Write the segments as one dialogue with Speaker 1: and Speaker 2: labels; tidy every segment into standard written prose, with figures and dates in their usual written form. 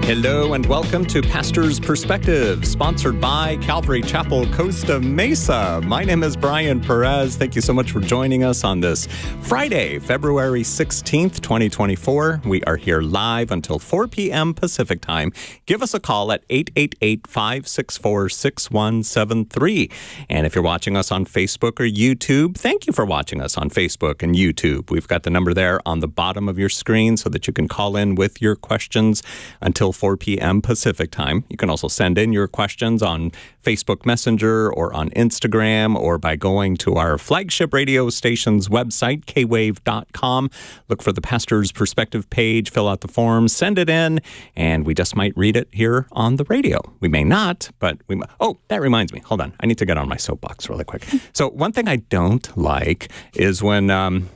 Speaker 1: Hello and welcome to Pastor's Perspective, sponsored by Calvary Chapel, Costa Mesa. My name is Brian Perez. Thank you so much for joining us on this Friday, February 16th, 2024. We are here live until 4 p.m. Pacific time. Give us a call at 888-564-6173. And if you're watching us on Facebook or YouTube, thank you for watching us on Facebook and YouTube. We've got the number there on the bottom of your screen so that you can call in with your questions until 4 p.m. Pacific time. You can also send in your questions on Facebook Messenger or on Instagram or by going to our flagship radio station's website, kwave.com. Look for the Pastor's Perspective page, fill out the form, send it in, and we just might read it here on the radio. We may not, but we might. Oh, that reminds me. Hold on. I need to get on my soapbox really quick. So one thing I don't like is when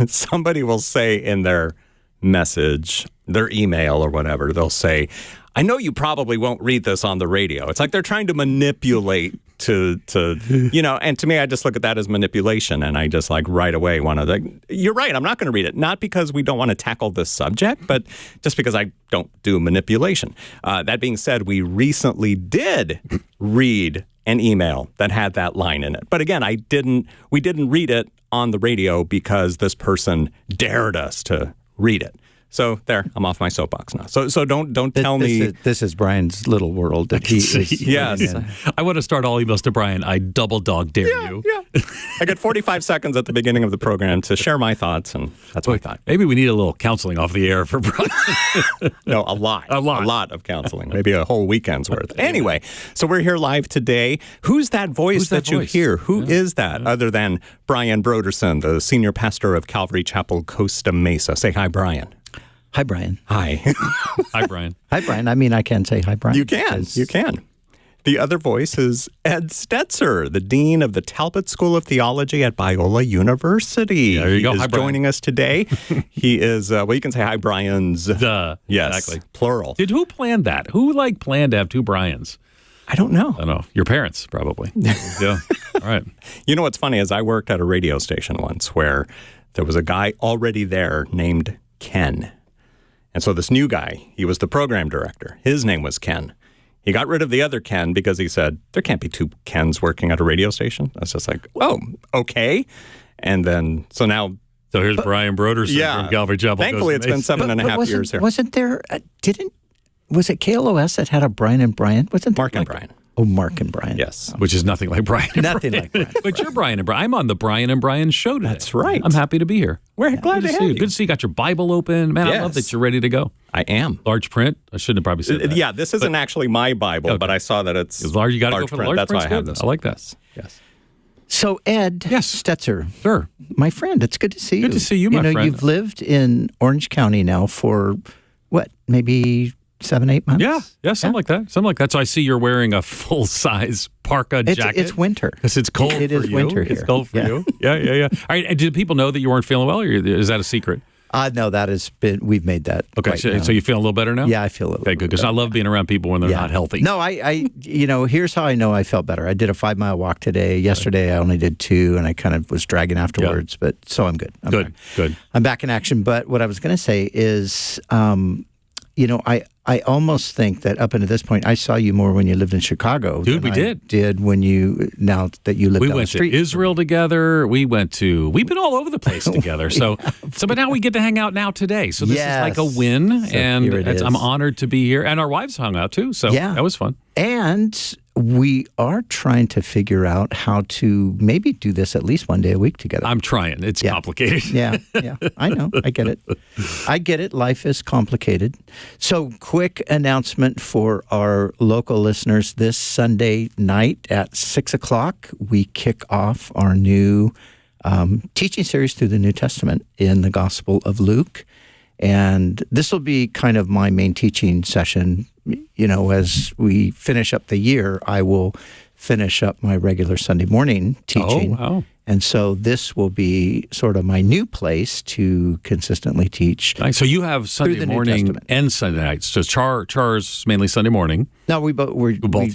Speaker 1: somebody will say in their message, their email or whatever, they'll say, I know you probably won't read this on the radio. It's like they're trying to manipulate to and to me, I just look at that as manipulation, and I just like right away want to, you're right, I'm not going to read it. Not because we don't want to tackle this subject, but just because I don't do manipulation. That being said, we recently did read an email that had that line in it. But again, we didn't read it on the radio because this person dared us to read it. So there, I'm off my soapbox now. So don't tell me.
Speaker 2: This is Brian's little world that he is.
Speaker 1: Yes.
Speaker 3: I want to start all emails to Brian. I double dog dare you.
Speaker 1: Yeah. I get 45 seconds at the beginning of the program to share my thoughts, and that's my thought.
Speaker 3: Maybe we need a little counseling off the air for Brian.
Speaker 1: No, a lot of counseling. Maybe a whole weekend's worth. Anyway, so we're here live today. Who's that voice that you hear? Who is that other than Brian Broderson, the senior pastor of Calvary Chapel, Costa Mesa? Say hi, Brian.
Speaker 2: Hi, Brian.
Speaker 1: Hi.
Speaker 3: Hi, Brian.
Speaker 2: Hi, Brian. I mean, I can say hi, Brian.
Speaker 1: You can. The other voice is Ed Stetzer, the dean of the Talbot School of Theology at Biola University.
Speaker 3: There you go.
Speaker 1: He is
Speaker 3: hi, Brian.
Speaker 1: joining us today. He is, you can say hi, Brian's.
Speaker 3: Yes,
Speaker 1: exactly. Plural.
Speaker 3: Who planned that? Who planned to have two Brians?
Speaker 1: I don't know.
Speaker 3: I don't know. Your parents, probably. Yeah. All right.
Speaker 1: You know what's funny is I worked at a radio station once where there was a guy already there named Ken. And so this new guy, he was the program director. His name was Ken. He got rid of the other Ken because he said, there can't be two Kens working at a radio station. I was just like, oh, okay. And then, so
Speaker 3: here's Brian Broderson from Calvary Chapel.
Speaker 1: Thankfully, it's been 7.5 years here.
Speaker 2: Wasn't there, was it KLOS that had a Brian and Brian? Wasn't
Speaker 1: Mark and Brian.
Speaker 2: Oh, Mark and Brian.
Speaker 1: Yes.
Speaker 3: Which is nothing like Brian and
Speaker 2: Nothing
Speaker 3: Brian.
Speaker 2: like Brian.
Speaker 3: But you're Brian and Brian. I'm on the Brian and Brian show today.
Speaker 1: That's right.
Speaker 3: I'm happy to be here.
Speaker 1: We're glad to have you.
Speaker 3: Good to see you got your Bible open. Man,
Speaker 1: Yes.
Speaker 3: I love that you're ready to go.
Speaker 1: I am.
Speaker 3: Large print. I shouldn't have probably said that.
Speaker 1: Yeah, this isn't actually my Bible,
Speaker 3: Okay.
Speaker 1: but I saw that it's
Speaker 3: large. You got to go for the large
Speaker 1: That's why I
Speaker 3: print.
Speaker 1: have this.
Speaker 3: I like that.
Speaker 1: Yes.
Speaker 2: So, Ed Stetzer,
Speaker 3: Sure.
Speaker 2: my friend, it's good to see you.
Speaker 3: Good to see you, my friend.
Speaker 2: You've lived in Orange County now for, maybe 7-8 months?
Speaker 3: Yeah, something like that. So I see you're wearing a full-size parka jacket.
Speaker 2: It's winter.
Speaker 3: Because it's cold
Speaker 2: It
Speaker 3: for
Speaker 2: is
Speaker 3: you.
Speaker 2: winter
Speaker 3: It's
Speaker 2: here.
Speaker 3: cold for you. Yeah. All right, and did people know that you weren't feeling well, or is that a secret?
Speaker 2: No, we've made that.
Speaker 3: Okay,
Speaker 2: right
Speaker 3: so
Speaker 2: now.
Speaker 3: you feel a little better now?
Speaker 2: Yeah, I feel a little
Speaker 3: Okay, good, because I love being around people when they're not healthy.
Speaker 2: No, I here's how I know I felt better. I did a 5-mile walk today. Yesterday, I only did 2, and I kind of was dragging afterwards, but so I'm good.
Speaker 3: Good.
Speaker 2: I'm back in action. But what I was going to say is, I almost think that up until this point, I saw you more when you lived in Chicago.
Speaker 3: Dude, we
Speaker 2: did when now that you live
Speaker 3: We
Speaker 2: down the
Speaker 3: went
Speaker 2: street.
Speaker 3: to Israel together. We've been all over the place together. But now we get to hang out now today. So this is like a win,
Speaker 2: So
Speaker 3: and
Speaker 2: here it is.
Speaker 3: I'm honored to be here. And our wives hung out too, so that was fun.
Speaker 2: And we are trying to figure out how to maybe do this at least one day a week together.
Speaker 3: I'm trying. It's complicated.
Speaker 2: Yeah. I know. I get it. Life is complicated. So, quick announcement for our local listeners. This Sunday night at 6 o'clock, we kick off our new teaching series through the New Testament in the Gospel of Luke. And this will be kind of my main teaching session. As we finish up the year, I will finish up my regular Sunday morning teaching.
Speaker 3: Oh, wow.
Speaker 2: And so this will be sort of my new place to consistently teach.
Speaker 3: Nice. So you have Sunday
Speaker 2: the New
Speaker 3: morning
Speaker 2: Testament.
Speaker 3: and Sunday nights. So Char's mainly Sunday morning.
Speaker 2: No, we both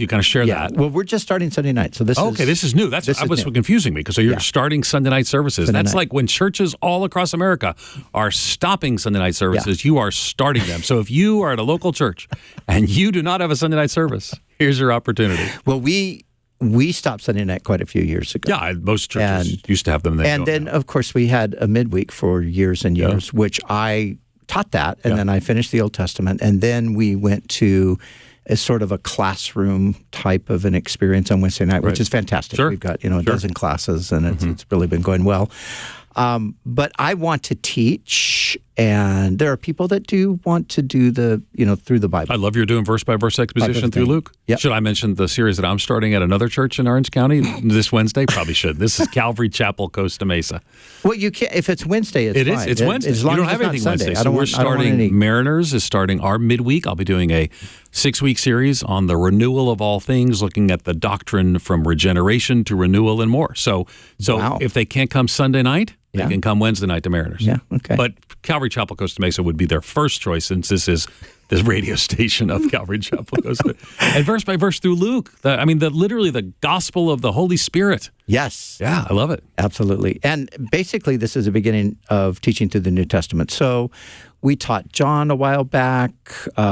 Speaker 3: You kind of share that.
Speaker 2: Well, we're just starting Sunday night, so this is
Speaker 3: Okay, this is new. That
Speaker 2: this is
Speaker 3: was
Speaker 2: new.
Speaker 3: confusing me because so you're
Speaker 2: Yeah.
Speaker 3: starting Sunday night services.
Speaker 2: Sunday
Speaker 3: That's
Speaker 2: night.
Speaker 3: like when churches all across America are stopping Sunday night services, you are starting them. So if you are at a local church and you do not have a Sunday night service, here's your opportunity.
Speaker 2: Well, we stopped Sunday night quite a few years ago.
Speaker 3: Yeah, most churches used to have them.
Speaker 2: And then, of course, we had a midweek for years and years, which I taught that. And then I finished the Old Testament. And then we went to a sort of a classroom type of an experience on Wednesday night, which is fantastic.
Speaker 3: Sure.
Speaker 2: We've got, a dozen classes, and it's really been going well. But I want to teach, and there are people that do want to do the, through the Bible.
Speaker 3: I love you're doing verse by verse exposition through Luke.
Speaker 2: Yep.
Speaker 3: Should I mention the series that I'm starting at another church in Orange County this Wednesday? Probably should. This is Calvary Chapel, Costa Mesa.
Speaker 2: Well, you can't, if it's Wednesday, it's
Speaker 3: It is.
Speaker 2: fine.
Speaker 3: It's Wednesday.
Speaker 2: As
Speaker 3: You
Speaker 2: long
Speaker 3: don't
Speaker 2: as
Speaker 3: have
Speaker 2: it's not
Speaker 3: anything
Speaker 2: Sunday.
Speaker 3: Wednesday.
Speaker 2: I
Speaker 3: So
Speaker 2: don't
Speaker 3: we're
Speaker 2: want- I don't want
Speaker 3: starting,
Speaker 2: any-
Speaker 3: Mariners is starting our midweek. I'll be doing a 6-week series on the renewal of all things, looking at the doctrine from regeneration to renewal and more. So
Speaker 2: Wow.
Speaker 3: if they can't come Sunday night, they
Speaker 2: Yeah.
Speaker 3: can come Wednesday night to Mariners.
Speaker 2: Yeah, okay.
Speaker 3: But Calvary Chapel, Costa Mesa would be their first choice since this is the radio station of Calvary Chapel, Costa and verse by verse through Luke. Literally the gospel of the Holy Spirit.
Speaker 2: Yes.
Speaker 3: Yeah, I love it.
Speaker 2: Absolutely. And basically, this is the beginning of teaching through the New Testament. So we taught John a while back.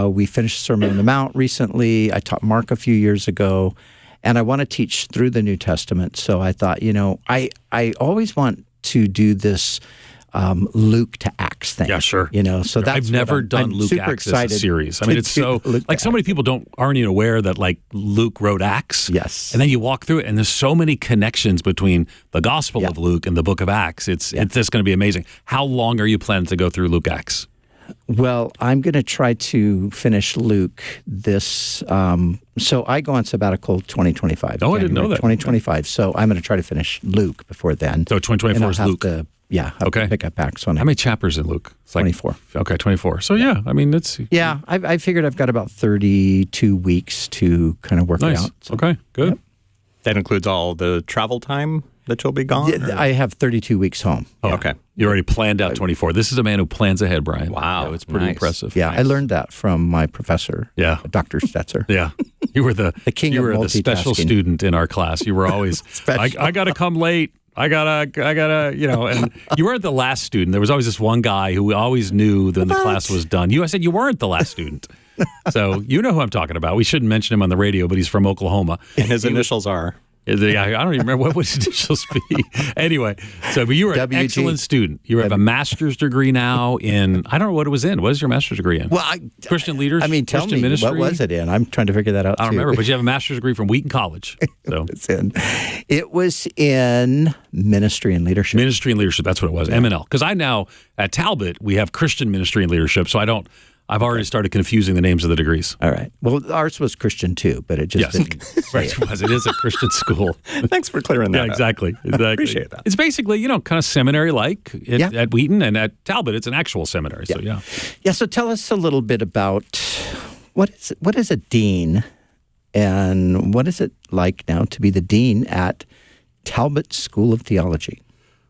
Speaker 2: We finished Sermon on the Mount recently. I taught Mark a few years ago. And I want to teach through the New Testament. So I thought, I always want to do this Luke to Acts thing.
Speaker 3: Yeah, sure.
Speaker 2: So that's
Speaker 3: I've never done
Speaker 2: I'm
Speaker 3: Luke
Speaker 2: super
Speaker 3: Acts as
Speaker 2: excited
Speaker 3: a series. I
Speaker 2: to
Speaker 3: mean, it's
Speaker 2: do
Speaker 3: so
Speaker 2: Luke
Speaker 3: like
Speaker 2: to
Speaker 3: so many
Speaker 2: Acts.
Speaker 3: people aren't even aware that like Luke wrote Acts.
Speaker 2: Yes.
Speaker 3: And then you walk through it, and there's so many connections between the Gospel of Luke and the Book of Acts. It's just going to be amazing. How long are you planning to go through Luke Acts?
Speaker 2: Well, I'm going to try to finish Luke this. So I go on sabbatical 2025.
Speaker 3: Oh, I didn't know that.
Speaker 2: 2025. So I'm going to try to finish Luke before then.
Speaker 3: So 2024
Speaker 2: And I'll
Speaker 3: is
Speaker 2: have
Speaker 3: Luke.
Speaker 2: to- have to pick up Acts on it.
Speaker 3: How many chapters in Luke? It's like
Speaker 2: 24.
Speaker 3: Okay, 24. So yeah, I mean it's
Speaker 2: Yeah, I figured I've got about 32 weeks to kind of work it
Speaker 3: nice.
Speaker 2: out. So.
Speaker 3: Okay, good.
Speaker 1: That includes all the travel time that you'll be gone? or-
Speaker 2: I have 32 weeks home.
Speaker 1: Oh, okay.
Speaker 3: You already planned out 24. This is a man who plans ahead, Brian.
Speaker 1: Wow,
Speaker 3: Yeah, it's pretty
Speaker 1: nice.
Speaker 3: impressive.
Speaker 2: Yeah, I learned that from my professor,
Speaker 3: Yeah.
Speaker 2: Dr. Stetzer.
Speaker 3: Yeah, you were the
Speaker 2: king
Speaker 3: you
Speaker 2: of
Speaker 3: were the special
Speaker 2: multitasking.
Speaker 3: student in our class. You were always I got to come late. I gotta, and you weren't the last student. There was always this one guy who always knew that the class was done. I said you weren't the last student. So you know who I'm talking about. We shouldn't mention him on the radio, but he's from Oklahoma.
Speaker 1: And his initials are?
Speaker 3: I don't even remember what would his initials be. Anyway, but you were an
Speaker 2: WG.
Speaker 3: excellent student. You have a master's degree now in, I don't know what it was in. What is your master's degree in?
Speaker 2: Well,
Speaker 3: Christian leaders?
Speaker 2: I mean, tell
Speaker 3: Christian
Speaker 2: me,
Speaker 3: ministry?
Speaker 2: what was it in? I'm trying to figure that out,
Speaker 3: I don't
Speaker 2: too.
Speaker 3: remember, but you have a master's degree from Wheaton College. So
Speaker 2: It was in ministry and leadership.
Speaker 3: ministry and leadership, that's what it was, M&L. Because I now, at Talbot, we have Christian ministry and leadership, so I've already started confusing the names of the degrees.
Speaker 2: All right. Well, ours was Christian too, but it just
Speaker 3: Yes.
Speaker 2: didn't.
Speaker 3: Right, it was. It is a Christian school.
Speaker 1: Thanks for clearing that
Speaker 3: Yeah,
Speaker 1: up.
Speaker 3: exactly.
Speaker 1: Appreciate that.
Speaker 3: It's basically, kind of seminary-like
Speaker 2: Yeah.
Speaker 3: at Wheaton, and at Talbot, it's an actual seminary. So, yeah.
Speaker 2: Yeah. So tell us a little bit about what is a dean, and what is it like now to be the dean at Talbot School of Theology?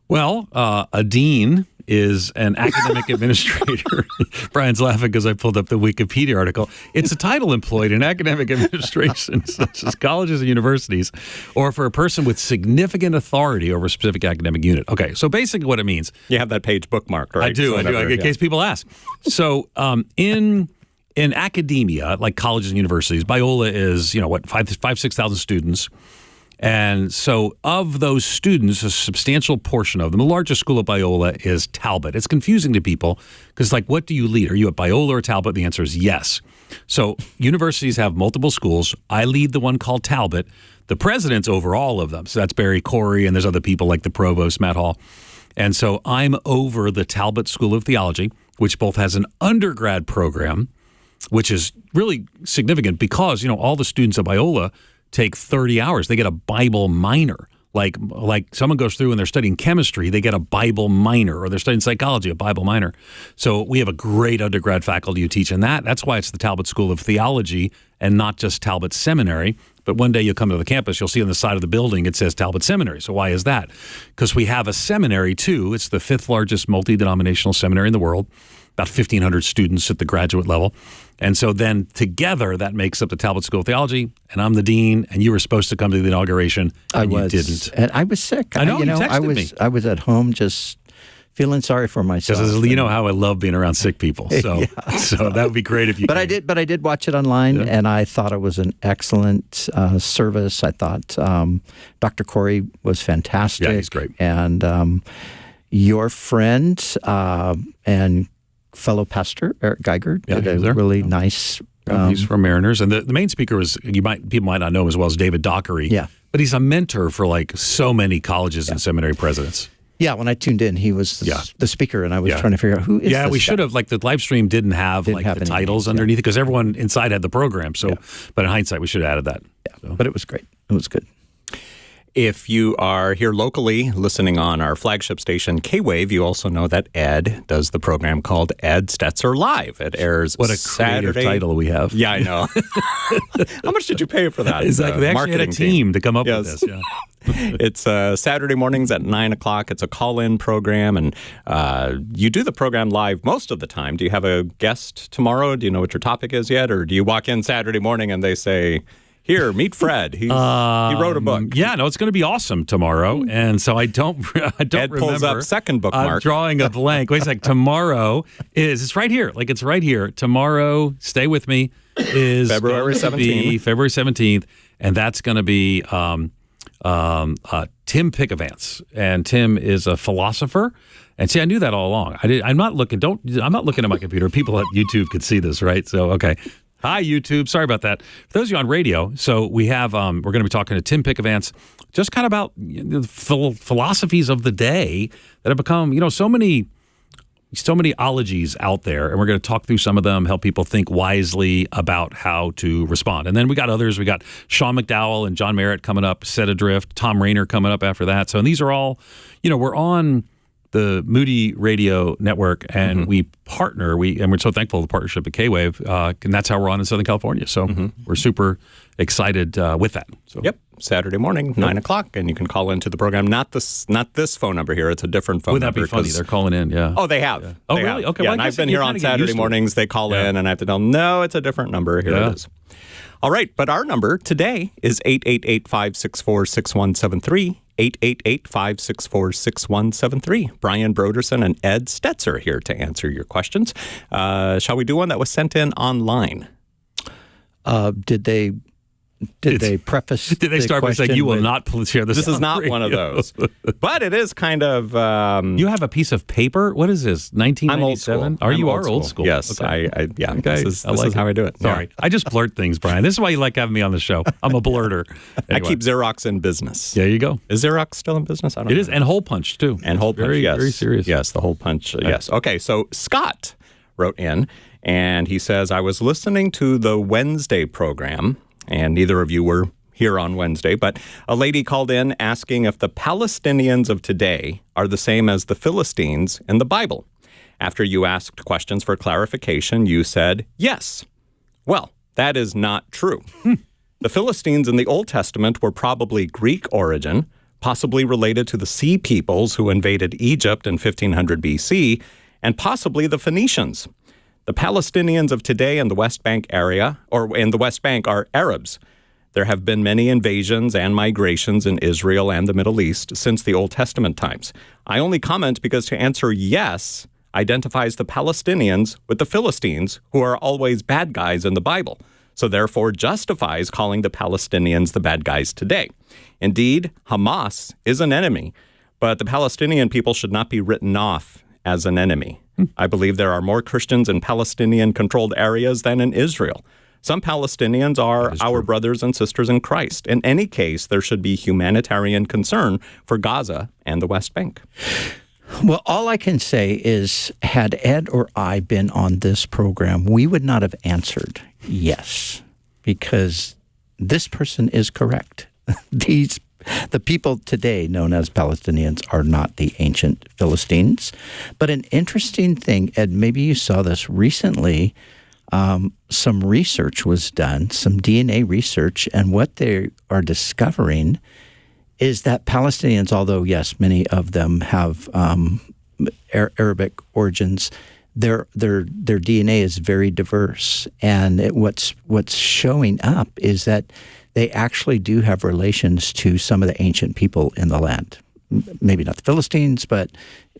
Speaker 3: Well, a dean is an academic administrator. Brian's laughing because I pulled up the Wikipedia article. It's a title employed in academic administration, such as colleges and universities, or for a person with significant authority over a specific academic unit. Okay, so basically what it means.
Speaker 1: You have that page bookmarked, right?
Speaker 3: I do,
Speaker 1: So whenever-
Speaker 3: in case people ask. So in academia, like colleges and universities, Biola is, 6,000 students. And so of those students, a substantial portion of them, the largest school at Biola is Talbot. It's confusing to people because, what do you lead? Are you at Biola or Talbot? The answer is yes. So universities have multiple schools. I lead the one called Talbot. The president's over all of them. So that's Barry Corey, and there's other people like the provost, Matt Hall. And so I'm over the Talbot School of Theology, which both has an undergrad program, which is really significant because, all the students at Biola take 30 hours. They get a Bible minor. Like someone goes through and they're studying chemistry, they get a Bible minor, or they're studying psychology, a Bible minor. So we have a great undergrad faculty who teach in that. That's why it's the Talbot School of Theology and not just Talbot Seminary. But one day you'll come to the campus, you'll see on the side of the building, it says Talbot Seminary. So why is that? Because we have a seminary, too. It's the 5th largest multi-denominational seminary in the world, about 1,500 students at the graduate level. And so then together, that makes up the Talbot School of Theology, and I'm the dean, and you were supposed to come to the inauguration, and you didn't.
Speaker 2: And I was sick.
Speaker 3: I know, you texted me.
Speaker 2: I was at home just feeling sorry for myself.
Speaker 3: Because you know how I love being around sick people. So so that would be great if you
Speaker 2: But I did watch it online, and I thought it was an excellent service. I thought Dr. Corey was fantastic.
Speaker 3: Yeah, he's great.
Speaker 2: And your friend and fellow pastor, Eric Geiger, did a really nice...
Speaker 3: he's from Mariners. And the main speaker was, people might not know him as well as David Dockery.
Speaker 2: Yeah.
Speaker 3: But he's a mentor for like so many colleges and seminary presidents.
Speaker 2: Yeah, when I tuned in, he was the speaker, and I was trying to figure out who is this
Speaker 3: we
Speaker 2: guy?
Speaker 3: should have, like the live stream didn't have the titles underneath it because everyone inside had the program. So, but in hindsight, we should have added that.
Speaker 2: Yeah, so. But it was great. It was good.
Speaker 1: If you are here locally listening on our flagship station, K-Wave, you also know that Ed does the program called Ed Stetzer Live. It airs
Speaker 3: What a
Speaker 1: Saturday.
Speaker 3: creative title we have.
Speaker 1: Yeah, I know. How much did you pay for that?
Speaker 3: Exactly. They actually had a team to come up with this. Yeah.
Speaker 1: It's Saturday mornings at 9 o'clock. It's a call-in program, and you do the program live most of the time. Do you have a guest tomorrow? Do you know what your topic is yet? Or do you walk in Saturday morning and they say... Here, meet Fred. He wrote a book.
Speaker 3: Yeah, no, it's going to be awesome tomorrow, and so I don't
Speaker 1: Ed
Speaker 3: remember.
Speaker 1: pulls up second bookmark.
Speaker 3: I'm drawing a blank. Wait a sec. Tomorrow it's right here. Like it's right here. Tomorrow, stay with me, is
Speaker 1: February 17th.
Speaker 3: February 17th, and that's going to be Tim Pickavance, and Tim is a philosopher. And see, I knew that all along. I'm not looking at my computer. People at YouTube could see this, right? So okay. Hi, YouTube. Sorry about that. For those of you on radio, so we have, we're going to be talking to Tim Pickavance, just kind of about the philosophies of the day that have become, so many ologies out there. And we're going to talk through some of them, help people think wisely about how to respond. And then we got others. We got Sean McDowell and John Merritt coming up, Set Adrift, Tom Rainer coming up after that. So, and these are all, we're on the Moody Radio Network, and we partner. And we're so thankful for the partnership at K-Wave, and that's how we're on in Southern California. So we're super excited with that. So.
Speaker 1: Yep, Saturday morning, 9 o'clock, and you can call into the program. Not this phone number here. It's a different phone number.
Speaker 3: Wouldn't that be funny? They're calling in, yeah.
Speaker 1: Oh, they have.
Speaker 3: Yeah. Oh,
Speaker 1: they
Speaker 3: really?
Speaker 1: have.
Speaker 3: Okay.
Speaker 1: Yeah,
Speaker 3: well,
Speaker 1: and I've been here on Saturday mornings. They call in, and I have to tell them, no, it's a different number. Here it is. All right, but our number today is 888-564-6173. 888-564-6173. Brian Broderson and Ed Stetzer here to answer your questions. Shall we do one that was sent in online?
Speaker 2: Did they preface?
Speaker 3: Did they start by saying you will not share this?
Speaker 1: This is not
Speaker 3: radio.
Speaker 1: one of those, but it is kind of.
Speaker 3: You have a piece of paper. What is this? 1997?
Speaker 1: I'm
Speaker 3: old school?
Speaker 1: Yes,
Speaker 3: okay.
Speaker 1: Yeah.
Speaker 3: Okay.
Speaker 1: This is how I do it.
Speaker 3: Sorry, I just blurt things, Brian. This is why you like having me on the show. I'm a blurter. Anyway.
Speaker 1: I keep Xerox in business.
Speaker 3: There you go.
Speaker 1: Is Xerox still in business? I don't know.
Speaker 3: It is, and hole punch too.
Speaker 1: And hole punch. Yes,
Speaker 3: very serious.
Speaker 1: Yes, the hole punch. Yes. Okay, so Scott wrote in, and he says, I was listening to the Wednesday program, and neither of you were here on Wednesday, but a lady called in asking if the Palestinians of today are the same as the Philistines in the Bible. After you asked questions for clarification, you said yes. Well, that is not true. The Philistines in the Old Testament were probably Greek origin, possibly related to the Sea Peoples who invaded Egypt in 1500 BC, and possibly the Phoenicians. The Palestinians of today in the West Bank area, or in the West Bank, are Arabs. There have been many invasions and migrations in Israel and the Middle East since the Old Testament times. I only comment because to answer yes identifies the Palestinians with the Philistines, who are always bad guys in the Bible, so therefore justifies calling the Palestinians the bad guys today. Indeed, Hamas is an enemy, but the Palestinian people should not be written off as an enemy. I believe there are more Christians in Palestinian-controlled areas than in Israel. Some Palestinians are our brothers and sisters in Christ. In any case, there should be humanitarian concern for Gaza and the West Bank.
Speaker 2: Well, all I can say is, had Ed or I been on this program, we would not have answered yes, because this person is correct. The people today known as Palestinians are not the ancient Philistines. But an interesting thing, Ed, maybe you saw this recently, some research was done, some DNA research, and what they are discovering is that Palestinians, although, yes, many of them have Arabic origins, their DNA is very diverse. And what's showing up is that they actually do have relations to some of the ancient people in the land. Maybe not the Philistines, but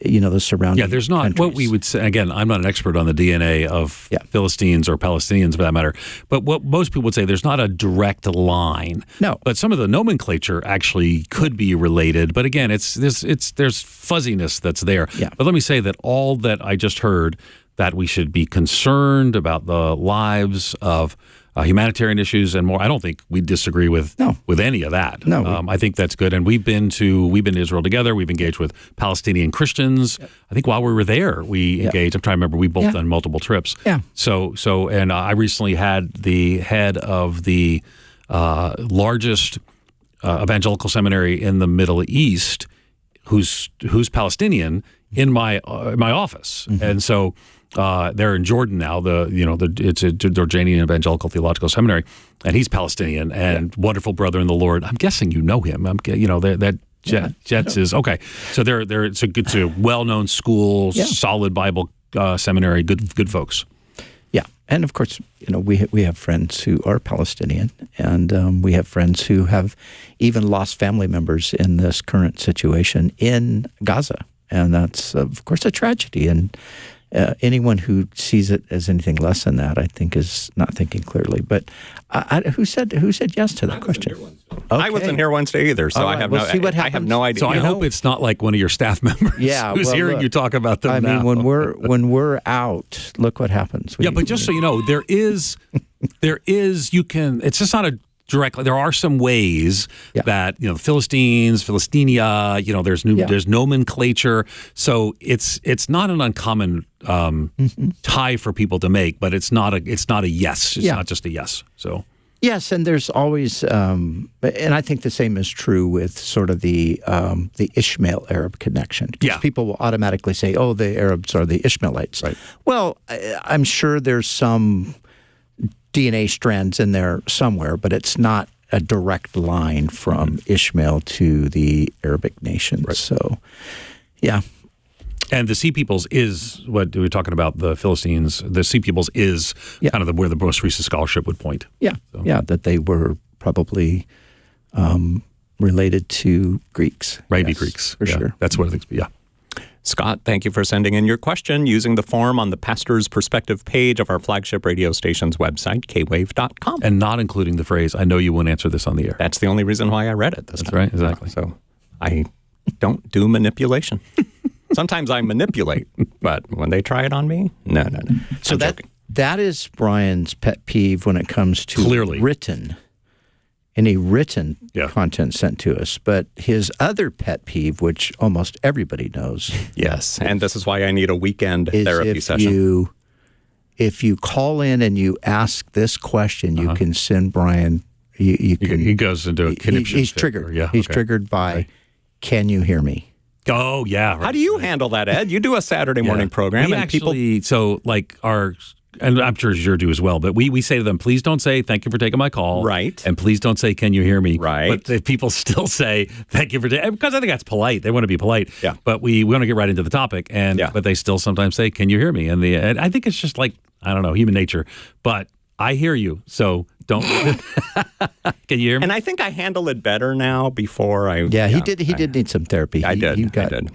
Speaker 2: the surrounding.
Speaker 3: Yeah, there's not
Speaker 2: countries.
Speaker 3: what we would say. Again, I'm not an expert on the DNA of Philistines or Palestinians for that matter. But what most people would say, there's not a direct line.
Speaker 2: No,
Speaker 3: but some of the nomenclature actually could be related. But again, there's fuzziness that's there.
Speaker 2: Yeah.
Speaker 3: But let me say that all that I just heard, that we should be concerned about the lives of humanitarian issues and more. I don't think we disagree with any of that.
Speaker 2: No,
Speaker 3: I think that's good. And we've been to Israel together. We've engaged with Palestinian Christians. Yep. I think while we were there, we engaged. I'm trying to remember. We both done multiple trips.
Speaker 2: Yeah.
Speaker 3: So, and I recently had the head of the largest evangelical seminary in the Middle East, who's Palestinian, in my office, and so. They're in Jordan now. It's a Jordanian Evangelical Theological Seminary, and he's Palestinian and wonderful brother in the Lord. I'm guessing you know him. Jets is okay. So it's a well-known school, solid Bible seminary, good folks.
Speaker 2: Yeah, and of course, we have friends who are Palestinian, and we have friends who have even lost family members in this current situation in Gaza, and that's of course a tragedy. And anyone who sees it as anything less than that, I think, is not thinking clearly. But who said yes to that question?
Speaker 1: Okay. I wasn't here Wednesday either, so I have I have no idea.
Speaker 3: So I hope it's not like one of your staff members who's hearing you talk about them now.
Speaker 2: I mean, when we're out, look what happens.
Speaker 3: But just so you know, there is it's just not a directly. There are some ways that the Philistines, Philistinia, there's nomenclature. So it's not an uncommon tie for people to make, but it's not a yes. It's not just a yes. So
Speaker 2: yes, and there's always, and I think the same is true with sort of the Ishmael Arab connection. Because people will automatically say, "Oh, the Arabs are the Ishmaelites."
Speaker 3: Right.
Speaker 2: Well, I'm sure there's some DNA strands in there somewhere, but it's not a direct line from Ishmael to the Arabic nations. Right. So, yeah.
Speaker 3: And the Sea Peoples is what we were talking about. The Philistines, the Sea Peoples is kind of where the most recent scholarship would point.
Speaker 2: Yeah, that they were probably related to Greeks.
Speaker 3: Maybe Greeks,
Speaker 2: for sure.
Speaker 3: That's what I think. Yeah.
Speaker 1: Scott, thank you for sending in your question using the form on the Pastor's Perspective page of our flagship radio station's website, kwave.com.
Speaker 3: And not including the phrase, "I know you won't answer this on the air."
Speaker 1: That's the only reason why I read it this time.
Speaker 3: That's right, exactly.
Speaker 1: So I don't do manipulation. Sometimes I manipulate, but when they try it on me, no.
Speaker 2: So that is Brian's pet peeve when it comes to any written content sent to us. But his other pet peeve, which almost everybody knows.
Speaker 1: Yes, and this is why I need a weekend therapy session.
Speaker 2: If you call in and you ask this question, you can send Brian. He
Speaker 3: goes into a conniption.
Speaker 2: He's triggered. He's triggered by, "Can you hear me?"
Speaker 3: Oh, yeah. Right.
Speaker 1: How do you handle that, Ed? You do a Saturday morning program.
Speaker 3: And I'm sure you do as well, but we say to them, please don't say, "Thank you for taking my call."
Speaker 1: Right.
Speaker 3: And please don't say, "Can you hear me?"
Speaker 1: Right.
Speaker 3: But if people still say, "Thank you for taking," because I think that's polite. They want to be polite.
Speaker 1: Yeah.
Speaker 3: But we want to get right into the topic. But they still sometimes say, "Can you hear me?" And I think it's just like, I don't know, human nature. But I hear you, so don't. Can you hear me?
Speaker 1: And I think I handle it better now before I...
Speaker 2: Yeah, he did need some therapy.
Speaker 1: I did.
Speaker 2: He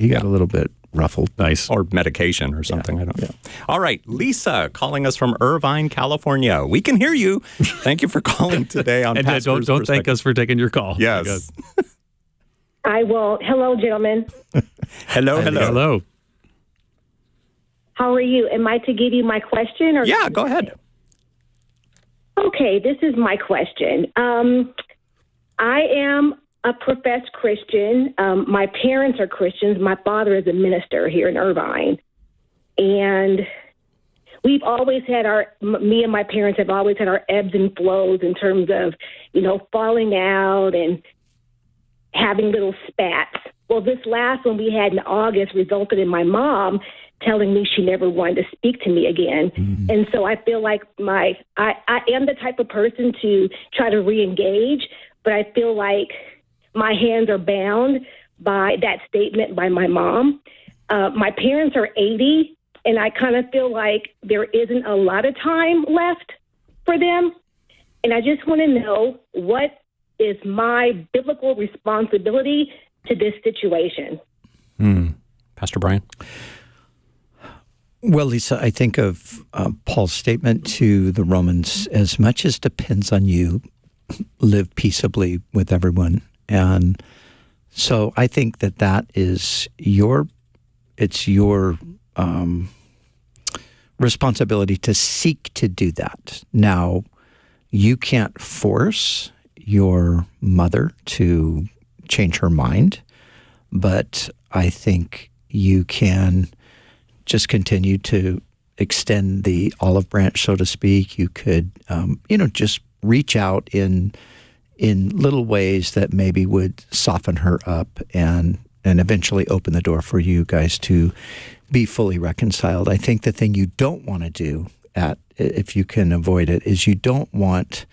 Speaker 2: got a little bit ruffled.
Speaker 3: Nice.
Speaker 1: Or medication or something. I don't know. All right. Lisa calling us from Irvine, California. We can hear you. Thank you for calling today on Pastor's
Speaker 3: Don't thank us for taking your call.
Speaker 1: Yes.
Speaker 4: I will. Hello, gentlemen.
Speaker 1: Hello.
Speaker 4: How are you? Am I to give you my question? Or
Speaker 1: Yeah, go ahead.
Speaker 4: Okay, this is my question. I am a professed Christian. My parents are Christians. My father is a minister here in Irvine. And we've always had me and my parents have always had our ebbs and flows in terms of, falling out and having little spats Well, this last one we had in August resulted in my mom telling me she never wanted to speak to me again. Mm-hmm. And so I feel like I am the type of person to try to re-engage, but I feel like my hands are bound by that statement by my mom. My parents are 80, and I kind of feel like there isn't a lot of time left for them. And I just want to know, what is my biblical responsibility to this situation?
Speaker 1: Pastor Brian?
Speaker 2: Well, Lisa, I think of Paul's statement to the Romans, as much as depends on you, live peaceably with everyone. And so I think that is your responsibility to seek to do that. Now, you can't force your mother to change her mind, but I think you can just continue to extend the olive branch, so to speak. You could, just reach out in little ways that maybe would soften her up and eventually open the door for you guys to be fully reconciled. I think the thing you don't want to do, if you can avoid it, is you don't want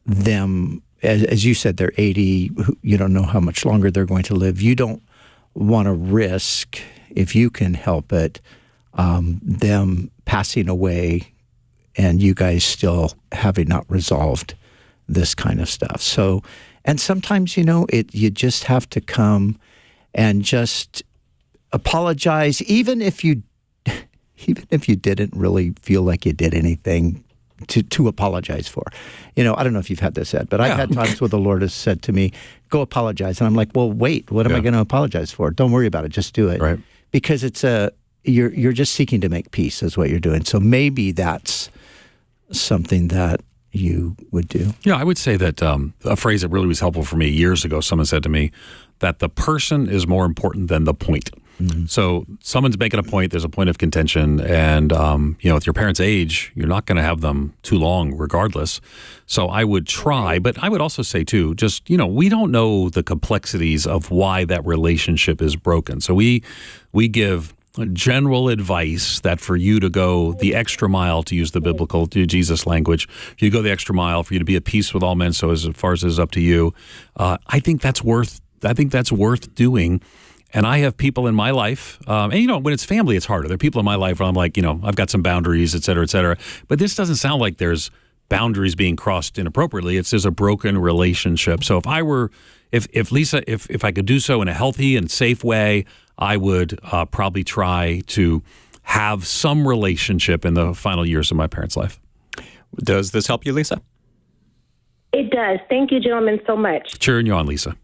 Speaker 2: them, as you said, they're 80, you don't know how much longer they're going to live. You don't want to risk, if you can help it, them passing away and you guys still having not resolved this kind of stuff. So, and sometimes, you just have to come and just apologize, even if you didn't really feel like you did anything to apologize for. I don't know if you've had this said, but I've had times where the Lord has said to me, go apologize. And I'm like, well, wait, what am I going to apologize for? Don't worry about it. Just do it. Right. Because you're just seeking to make peace is what you're doing. So maybe that's something that you would do.
Speaker 3: Yeah, I would say that a phrase that really was helpful for me years ago, someone said to me that the person is more important than the point. Mm-hmm. So someone's making a point, there's a point of contention, and with your parents' age, you're not going to have them too long regardless. So I would try, but I would also say too, just, we don't know the complexities of why that relationship is broken. So we give general advice that for you to go the extra mile, to use the biblical, to Jesus language, for you to go the extra mile, for you to be at peace with all men, so as far as it is up to you, I think that's worth doing. And I have people in my life, and when it's family, it's harder. There are people in my life where I'm like, I've got some boundaries, et cetera, et cetera. But this doesn't sound like there's boundaries being crossed inappropriately. There's a broken relationship. So if I could do so in a healthy and safe way, I would probably try to have some relationship in the final years of my parents' life.
Speaker 1: Does this help you, Lisa?
Speaker 4: It does. Thank you, gentlemen, so much.
Speaker 3: Cheering you on, Lisa.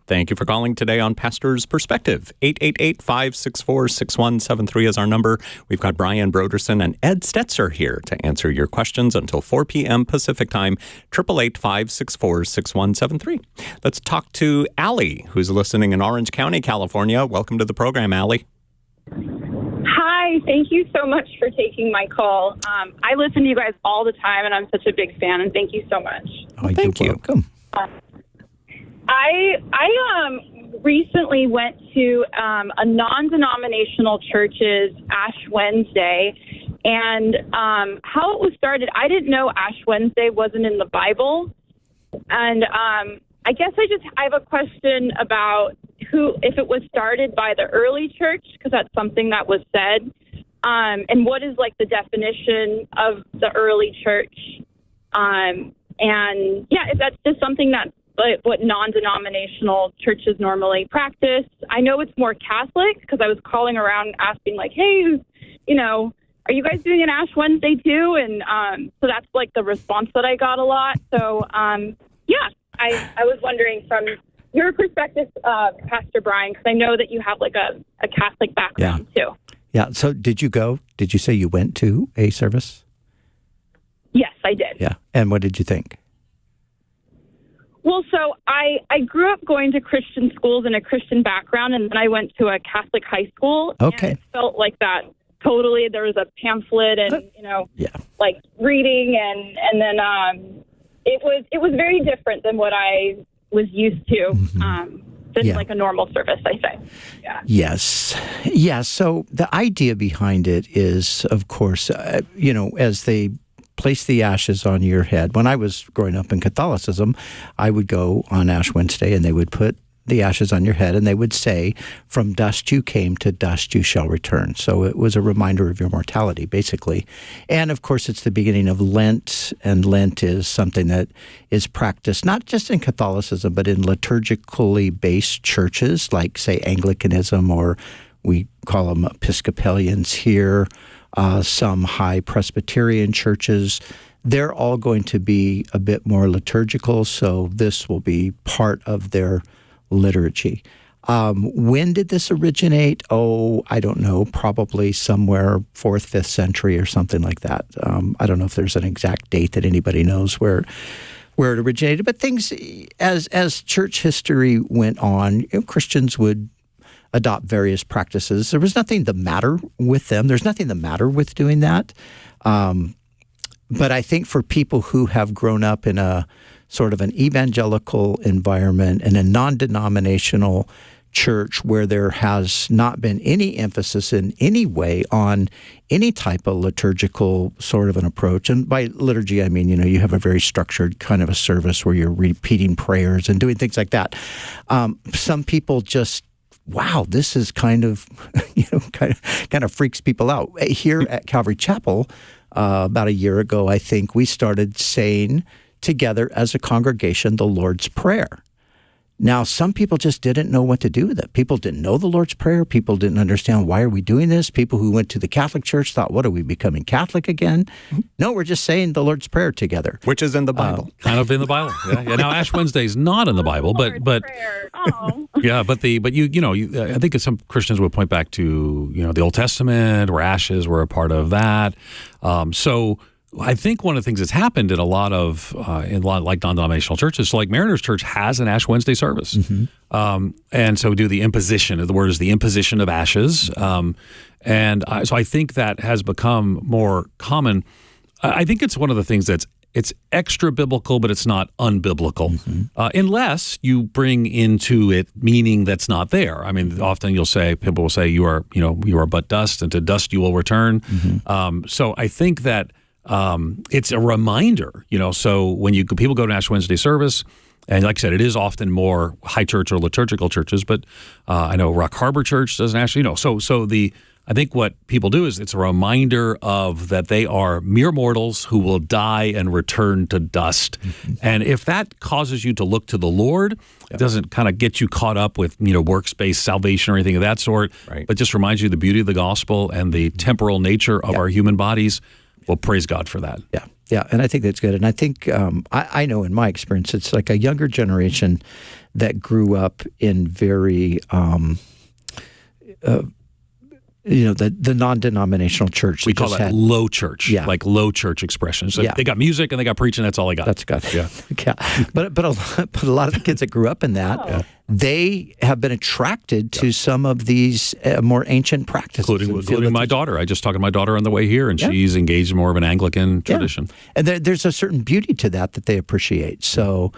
Speaker 1: Thank you for calling today on Pastor's Perspective. 888-564-6173 is our number. We've got Brian Broderson and Ed Stetzer here to answer your questions until 4 p.m. Pacific Time, 888-564-6173. Let's talk to Allie, who's listening in Orange County, California. Welcome to the program, Allie.
Speaker 5: Hi, thank you so much for taking my call. I listen to you guys all the time, and I'm such a big fan, and thank you so much.
Speaker 1: Thank you.
Speaker 2: Welcome.
Speaker 5: I recently went to a non-denominational church's Ash Wednesday, and how it was started, I didn't know Ash Wednesday wasn't in the Bible, and I guess I have a question about if it was started by the early church, because that's something that was said, and what is like the definition of the early church, and if that's just something that what non-denominational churches normally practice. I know it's more Catholic because I was calling around asking like, hey, are you guys doing an Ash Wednesday too? And so that's like the response that I got a lot. So I was wondering from your perspective, Pastor Brian, because I know that you have like a Catholic background too.
Speaker 2: Yeah. So did you go? Did you say you went to a service?
Speaker 5: Yes, I did.
Speaker 2: Yeah. And what did you think?
Speaker 5: Well, so I grew up going to Christian schools and a Christian background, and then I went to a Catholic high school.
Speaker 2: Okay.
Speaker 5: And it felt like that totally. There was a pamphlet and, like reading, and then it was very different than what I was used to.
Speaker 2: Mm-hmm.
Speaker 5: than
Speaker 2: Yeah.
Speaker 5: like a normal service, I say. Yeah.
Speaker 2: Yes. Yeah. So the idea behind it is, of course, as they place the ashes on your head. When I was growing up in Catholicism, I would go on Ash Wednesday and they would put the ashes on your head and they would say, "From dust you came, to dust you shall return." So it was a reminder of your mortality, basically. And of course, it's the beginning of Lent, and Lent is something that is practiced not just in Catholicism, but in liturgically based churches like, say, Anglicanism, or we call them Episcopalians here, some high Presbyterian churches. They're all going to be a bit more liturgical, so this will be part of their liturgy. When did this originate? Oh, I don't know, probably somewhere 4th, 5th century or something like that. I don't know if there's an exact date that anybody knows where it originated, but things, as church history went on, Christians would adopt various practices. There was nothing the matter with them. There's nothing the matter with doing that. But I think for people who have grown up in a sort of an evangelical environment and a non-denominational church where there has not been any emphasis in any way on any type of liturgical sort of an approach. And by liturgy, I mean, you have a very structured kind of a service where you're repeating prayers and doing things like that. Some people just, wow, this is kind of freaks people out. Here at Calvary Chapel, about a year ago, I think, we started saying together as a congregation the Lord's Prayer. Now, some people just didn't know what to do with it. People didn't know the Lord's Prayer. People didn't understand, why are we doing this? People who went to the Catholic Church thought, what, are we becoming Catholic again? No, we're just saying the Lord's Prayer together.
Speaker 1: Which is in the Bible.
Speaker 3: Kind of in the Bible. Yeah. Now, Ash Wednesday is not in the Bible, but
Speaker 5: Prayer. Oh.
Speaker 3: yeah, but I think some Christians would point back to the Old Testament, where ashes were a part of that. So I think one of the things that's happened in a lot like non-denominational churches, so like Mariners Church has an Ash Wednesday service, and so do the imposition. The word is the imposition of ashes, so I think that has become more common. I think it's one of the things it's extra biblical, but it's not unbiblical, unless you bring into it meaning that's not there. I mean, often people will say, you are but dust, and to dust you will return. So I think that it's a reminder, so when people go to Ash Wednesday service, and like I said, it is often more high church or liturgical churches, but I know Rock Harbor Church doesn't actually, I think what people do is it's a reminder of that they are mere mortals who will die and return to dust. And if that causes you to look to the Lord, it doesn't kind of get you caught up with, works-based salvation or anything of that sort, but just reminds you of the beauty of the gospel and the temporal nature of our human bodies. Well, praise God for that.
Speaker 2: Yeah, and I think that's good. And I think, I know in my experience, it's like a younger generation that grew up in very, the non-denominational church.
Speaker 3: We call that low church, like low church expressions. So they got music and they got preaching, that's all they got.
Speaker 2: That's got, yeah. But a lot of the kids that grew up in that, they have been attracted to some of these more ancient practices.
Speaker 3: Including my daughter. I just talked to my daughter on the way here, and she's engaged in more of an Anglican tradition.
Speaker 2: And there's a certain beauty to that they appreciate. So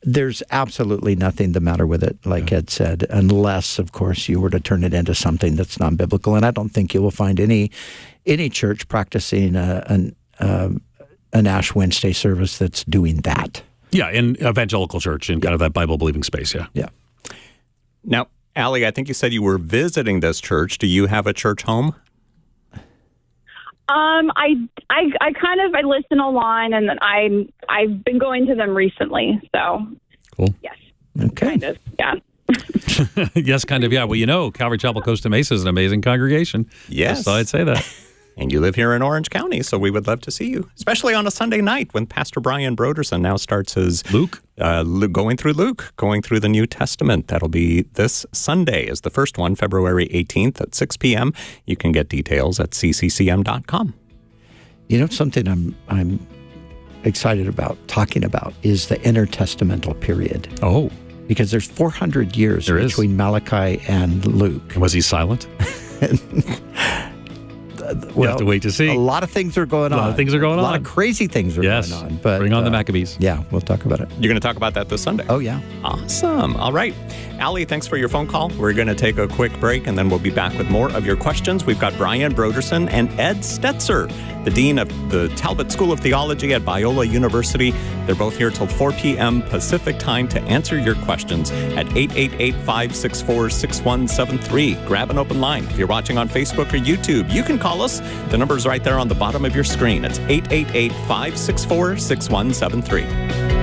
Speaker 2: there's absolutely nothing the matter with it, like Ed said, unless, of course, you were to turn it into something that's non-biblical. And I don't think you will find any church practicing an Ash Wednesday service that's doing that.
Speaker 3: Yeah, in evangelical church, in kind of that Bible-believing space,
Speaker 2: Yeah.
Speaker 1: Now, Allie, I think you said you were visiting this church. Do you have a church home?
Speaker 5: I listen online, and then I've been going to them recently. So,
Speaker 3: cool.
Speaker 5: Yes.
Speaker 2: Okay.
Speaker 5: Kind of. Yeah.
Speaker 3: Yes, kind of. Yeah. Well, Calvary Chapel Costa Mesa is an amazing congregation.
Speaker 1: Yes.
Speaker 3: So I'd say that.
Speaker 1: And you live here in Orange County, so we would love to see you, especially on a Sunday night when Pastor Brian Broderson now starts his going through the New Testament. That'll be this Sunday is the first one, February 18th at 6 p.m. You can get details at cccm.com.
Speaker 2: Something I'm excited about talking about is the intertestamental period.
Speaker 3: Oh.
Speaker 2: Because there's 400 years between Malachi and Luke.
Speaker 3: Was he silent?
Speaker 2: well,
Speaker 3: have to wait to see.
Speaker 2: A lot of things are going on.
Speaker 3: A lot of things are going
Speaker 2: A lot
Speaker 3: on.
Speaker 2: of crazy things are
Speaker 3: Yes.
Speaker 2: going on. But
Speaker 3: Bring on the Maccabees.
Speaker 2: Yeah, we'll talk about it.
Speaker 1: You're going to talk about that this Sunday.
Speaker 2: Oh, yeah.
Speaker 1: Awesome. All right. Allie, thanks for your phone call. We're going to take a quick break, and then we'll be back with more of your questions. We've got Brian Broderson and Ed Stetzer, the Dean of the Talbot School of Theology at Biola University. They're both here till 4 p.m. Pacific time to answer your questions at 888-564-6173. Grab an open line. If you're watching on Facebook or YouTube, you can call us. The number's right there on the bottom of your screen. It's 888-564-6173.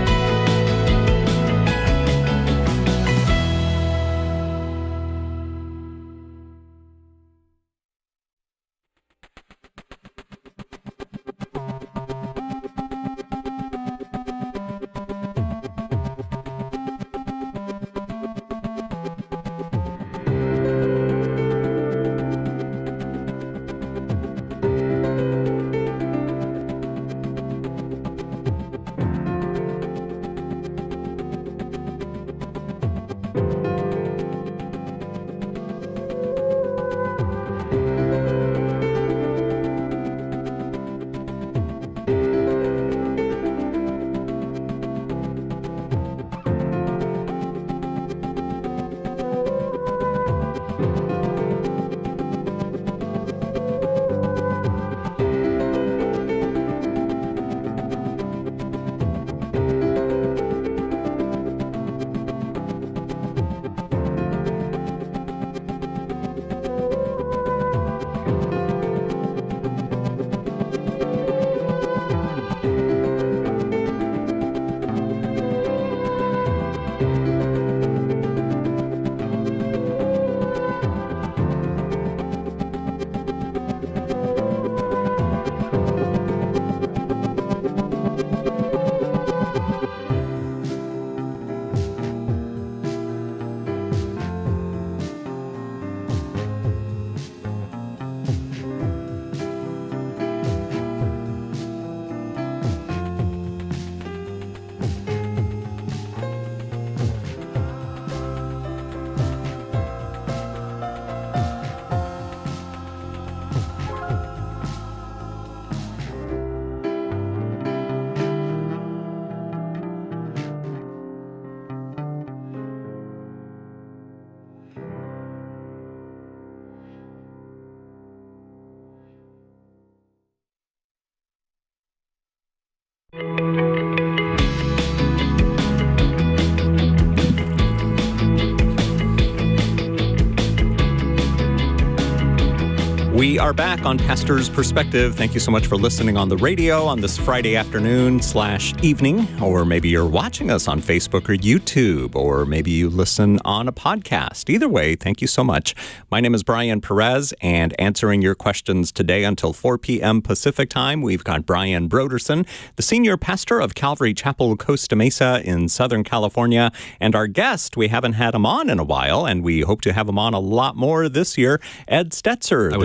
Speaker 1: We are back on Pastor's Perspective. Thank you so much for listening on the radio on this Friday afternoon/evening, or maybe you're watching us on Facebook or YouTube, or maybe you listen on a podcast. Either way, thank you so much. My name is Brian Perez, and answering your questions today until 4 p.m. Pacific time, we've got Brian Broderson, the senior pastor of Calvary Chapel, Costa Mesa in Southern California, and our guest, we haven't had him on in a while, and we hope to have him on a lot more this year, Ed Stetzer.
Speaker 3: I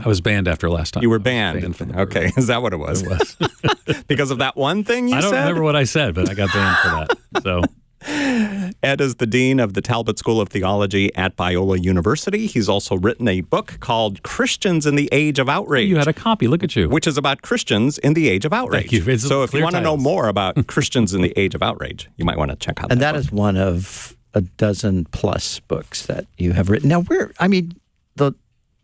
Speaker 3: was banned after last time.
Speaker 1: You were banned. Okay, is that what it was?
Speaker 3: It was.
Speaker 1: Because of that one thing you said?
Speaker 3: I don't remember what I said, but I got banned for that. So
Speaker 1: Ed is the Dean of the Talbot School of Theology at Biola University. He's also written a book called Christians in the Age of Outrage.
Speaker 3: you had a copy. Look at you.
Speaker 1: Which is about Christians in the age of outrage.
Speaker 3: Thank you. It's
Speaker 1: So if you
Speaker 3: clear
Speaker 1: want to know
Speaker 3: titles.
Speaker 1: more about Christians in the age of outrage, you might want to check out
Speaker 2: And
Speaker 1: that
Speaker 2: that
Speaker 1: book.
Speaker 2: is one of a dozen plus books that you have written. Now,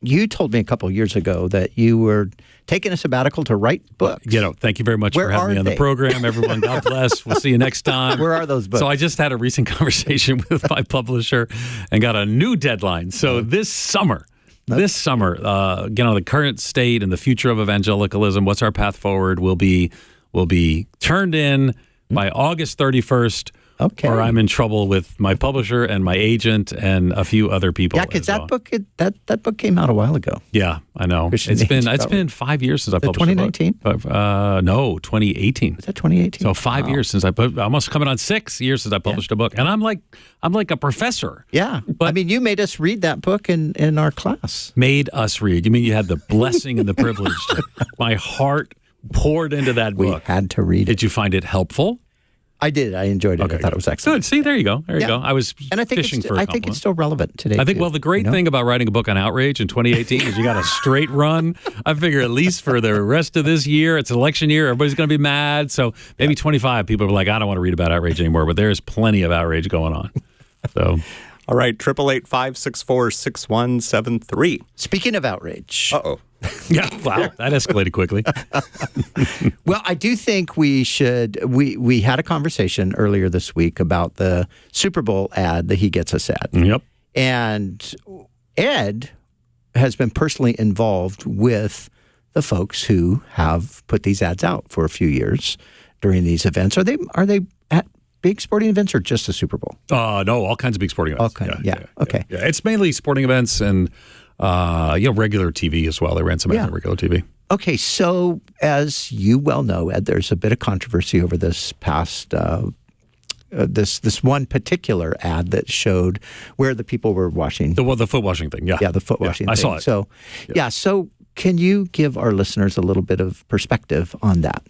Speaker 2: you told me a couple of years ago that you were taking a sabbatical to write books.
Speaker 3: Thank you very much
Speaker 2: Where
Speaker 3: for having
Speaker 2: are
Speaker 3: me on
Speaker 2: they?
Speaker 3: the program, everyone. God bless. We'll see you next time.
Speaker 2: Where are those books?
Speaker 3: So I just had a recent conversation with my publisher and got a new deadline. So this summer, the current state and the future of evangelicalism, what's our path forward, will be turned in by August 31st.
Speaker 2: Okay.
Speaker 3: Or I'm in trouble with my publisher and my agent and a few other people.
Speaker 2: Yeah, because
Speaker 3: as
Speaker 2: that
Speaker 3: well.
Speaker 2: book that book came out a while ago.
Speaker 3: Yeah, I know.
Speaker 2: Christian
Speaker 3: It's
Speaker 2: Age
Speaker 3: been
Speaker 2: of
Speaker 3: been 5 years since I
Speaker 2: that
Speaker 3: published
Speaker 2: 2019?
Speaker 3: a book. No, 2018.
Speaker 2: Is that 2018?
Speaker 3: So 5 years since almost coming on 6 years since I published a book, and I'm like a professor.
Speaker 2: Yeah.
Speaker 3: But-
Speaker 2: you made us read that book in our class.
Speaker 3: Made us read. You mean you had the blessing and the privilege? My heart poured into that
Speaker 2: We
Speaker 3: book.
Speaker 2: had to read it.
Speaker 3: Did you find it helpful?
Speaker 2: I did. I enjoyed it. I thought it was excellent.
Speaker 3: Good. See, there you go. There you
Speaker 2: Yeah.
Speaker 3: go. I was
Speaker 2: And I think
Speaker 3: fishing for a
Speaker 2: I
Speaker 3: compliment.
Speaker 2: think it's still relevant today.
Speaker 3: I think,
Speaker 2: too,
Speaker 3: well, the great thing about writing a book on outrage in 2018 is you got a straight run. I figure at least for the rest of this year, it's election year, everybody's going to be mad. So maybe 25 people are like, I don't want to read about outrage anymore, but there's plenty of outrage going on. So,
Speaker 1: All right, 888-564-6173.
Speaker 2: Speaking of outrage,
Speaker 1: Uh-oh.
Speaker 3: yeah, wow, that escalated quickly.
Speaker 2: well, I do think we should. We had a conversation earlier this week about the Super Bowl ad that he gets us at.
Speaker 3: Yep.
Speaker 2: And Ed has been personally involved with the folks who have put these ads out for a few years during these events. Are they at big sporting events or just the Super Bowl?
Speaker 3: No, all kinds of big sporting events.
Speaker 2: All kinds, yeah. Okay.
Speaker 3: Yeah. It's mainly sporting events and regular TV as well. They ran some ads on regular TV.
Speaker 2: Okay, so as you well know, Ed, there's a bit of controversy over this past this one particular ad that showed where the people were washing.
Speaker 3: The foot washing thing, yeah.
Speaker 2: Yeah, the foot washing thing.
Speaker 3: I saw it.
Speaker 2: So, so can you give our listeners a little bit of perspective on that?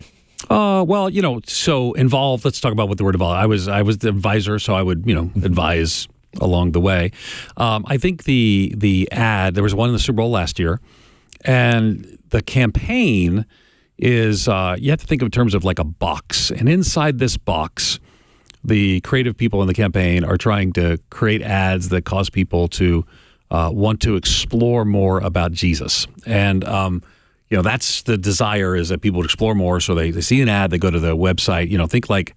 Speaker 3: Well, so involved. Let's talk about what the word involved. I was the advisor, so I would, advise along the way. I think the ad, there was one in the Super Bowl last year, and the campaign is you have to think of in terms of like a box, and inside this box, the creative people in the campaign are trying to create ads that cause people to want to explore more about Jesus. And, that's the desire, is that people would explore more. So they see an ad, they go to the website, think like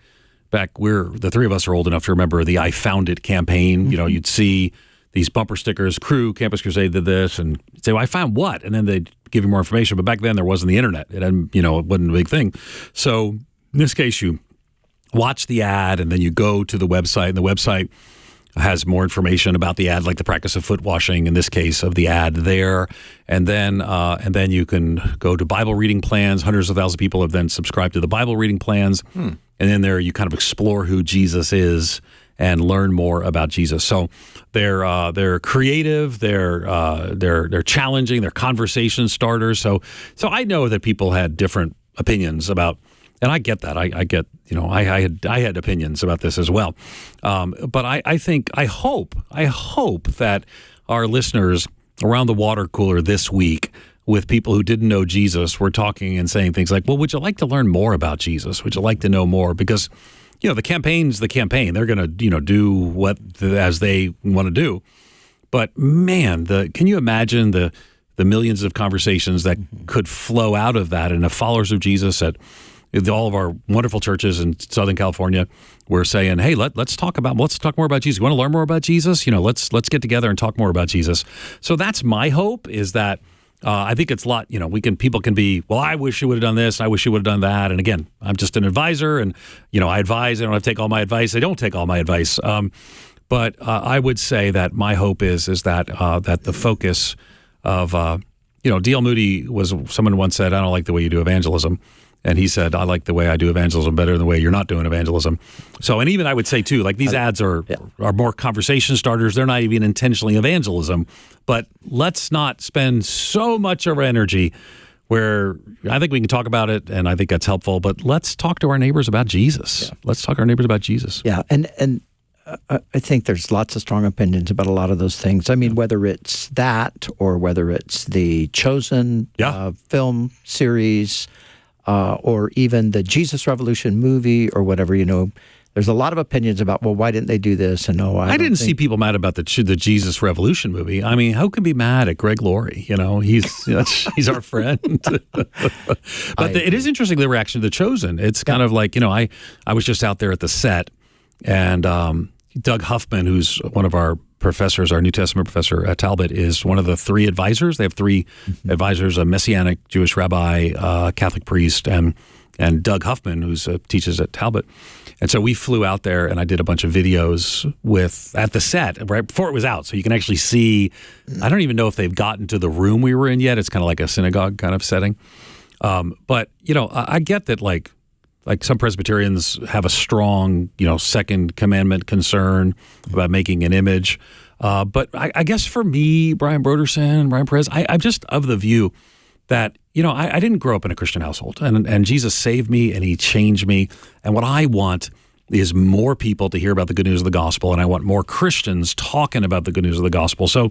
Speaker 3: back the three of us are old enough to remember the I Found It campaign.
Speaker 2: Mm-hmm.
Speaker 3: You'd see these bumper stickers, Campus Crusade did this, and you'd say, well, I found what? And then they'd give you more information. But back then there wasn't the internet. It wasn't a big thing. So in this case, you watch the ad, and then you go to the website, and the website has more information about the ad, like the practice of foot washing, in this case, of the ad there. And then you can go to Bible reading plans. Hundreds of thousands of people have then subscribed to the Bible reading plans. And then there you kind of explore who Jesus is and learn more about Jesus. So they're creative, they're challenging, they're conversation starters. So I know that people had different opinions about. And I get that. I had opinions about this as well. But I hope that our listeners around the water cooler this week with people who didn't know Jesus were talking and saying things like, well, would you like to learn more about Jesus? Would you like to know more? Because, the campaign's the campaign. They're going to, do as they want to do. But man, can you imagine the millions of conversations that could flow out of that, and the followers of Jesus at all of our wonderful churches in Southern California were saying, hey, let's talk more about Jesus. You want to learn more about Jesus? Let's get together and talk more about Jesus. So that's my hope, is that I think it's a lot, people can be, well, I wish you would have done this. I wish you would have done that. And again, I'm just an advisor, and, I advise. I don't have to take all my advice. I don't take all my advice. But I would say that my hope is that the focus of, D.L. Moody was someone who once said, I don't like the way you do evangelism. And he said, I like the way I do evangelism better than the way you're not doing evangelism. So, and even I would say, too, like these ads are more conversation starters. They're not even intentionally evangelism. But let's not spend so much of our energy where I think we can talk about it, and I think that's helpful. But let's talk to our neighbors about Jesus. Yeah. Let's talk to our neighbors about Jesus.
Speaker 2: Yeah, and I think there's lots of strong opinions about a lot of those things. I mean, whether it's that or whether it's the Chosen film series, or even the Jesus Revolution movie or whatever, there's a lot of opinions about, well, why didn't they do this? And I
Speaker 3: didn't see people mad about the Jesus Revolution movie. I mean, who can be mad at Greg Laurie? He's our friend. But it is interesting, the reaction to The Chosen. It's kind of like, I was just out there at the set, and Doug Huffman, who's one of our professors, our New Testament professor at Talbot, is one of the three advisors. They have three advisors: a Messianic Jewish rabbi, Catholic priest, and Doug Huffman, who teaches at Talbot. And so we flew out there, and I did a bunch of videos at the set right before it was out, so you can actually see. I don't even know if they've gotten to the room we were in yet. It's kind of like a synagogue kind of setting. But I get that, like some Presbyterians have a strong, second commandment concern about making an image. But I guess for me, Brian Broderson, Brian Perez, I'm just of the view that, I didn't grow up in a Christian household, and Jesus saved me and he changed me. And what I want is more people to hear about the good news of the gospel, and I want more Christians talking about the good news of the gospel. So,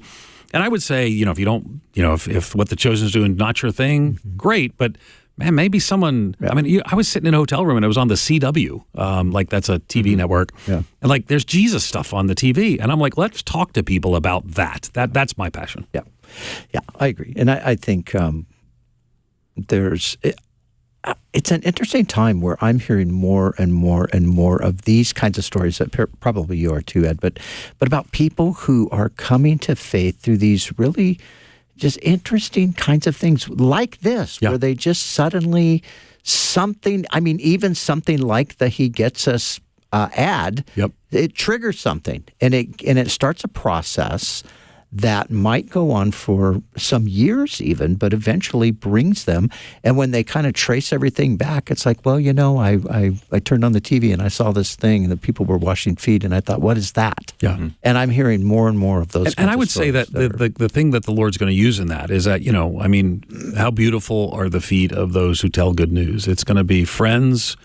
Speaker 3: and I would say, if you don't, if what the Chosen's doing not your thing, great, but man, maybe someone. I mean, I was sitting in a hotel room and it was on the CW, like that's a TV network, and like there's Jesus stuff on the TV, and I'm like, let's talk to people about that. That's my passion.
Speaker 2: Yeah, I agree, and I think it's an interesting time where I'm hearing more and more and more of these kinds of stories that probably you are too, Ed, but about people who are coming to faith through these really just interesting kinds of things like this, where they just suddenly even something like the He Gets Us ad, it triggers something, and it starts a process that might go on for some years even, but eventually brings them. And when they kind of trace everything back, it's like, well, I turned on the TV and I saw this thing and the people were washing feet and I thought, what is that? Yeah. And I'm hearing more and more of those
Speaker 3: And I would say that the thing that the Lord's going to use in that is that, how beautiful are the feet of those who tell good news. It's going to be friends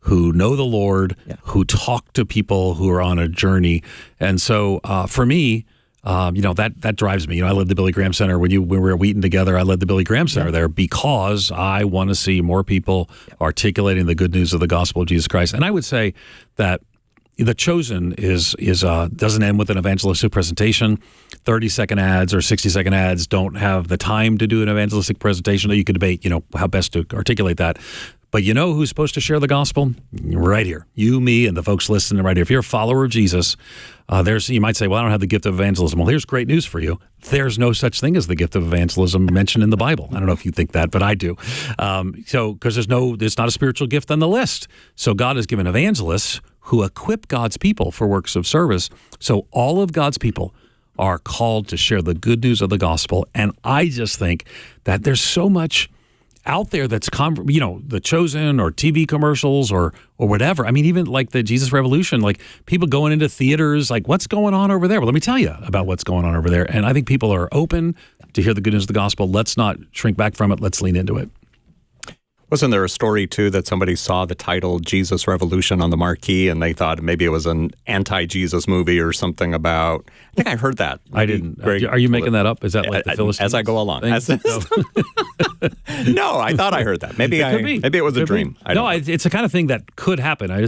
Speaker 3: who know the Lord, who talk to people who are on a journey. And so for me, that drives me. I led the Billy Graham Center when we were at Wheaton together. I led the Billy Graham Center there because I want to see more people articulating the good news of the gospel of Jesus Christ. And I would say that The Chosen is doesn't end with an evangelistic presentation. 30-second ads or 60-second ads don't have the time to do an evangelistic presentation. You could debate, how best to articulate that. But you know who's supposed to share the gospel? Right here. You, me, and the folks listening right here. If you're a follower of Jesus, you might say, well, I don't have the gift of evangelism. Well, here's great news for you. There's no such thing as the gift of evangelism mentioned in the Bible. I don't know if you think that, but I do. Because it's not a spiritual gift on the list. So God has given evangelists who equip God's people for works of service. So all of God's people are called to share the good news of the gospel. And I just think that there's so much out there that's, The Chosen or TV commercials or whatever. I mean, even like the Jesus Revolution, like people going into theaters, like what's going on over there? Well, let me tell you about what's going on over there. And I think people are open to hear the good news of the gospel. Let's not shrink back from it. Let's lean into it.
Speaker 1: Wasn't there a story, too, that somebody saw the title Jesus Revolution on the marquee and they thought maybe it was an anti-Jesus movie or something about... I think I heard that.
Speaker 3: I didn't. Are you making that up? Is that like the Philistines?
Speaker 1: As I go along. No, I thought I heard that. Maybe it was a dream.
Speaker 3: It's the kind of thing that could happen. I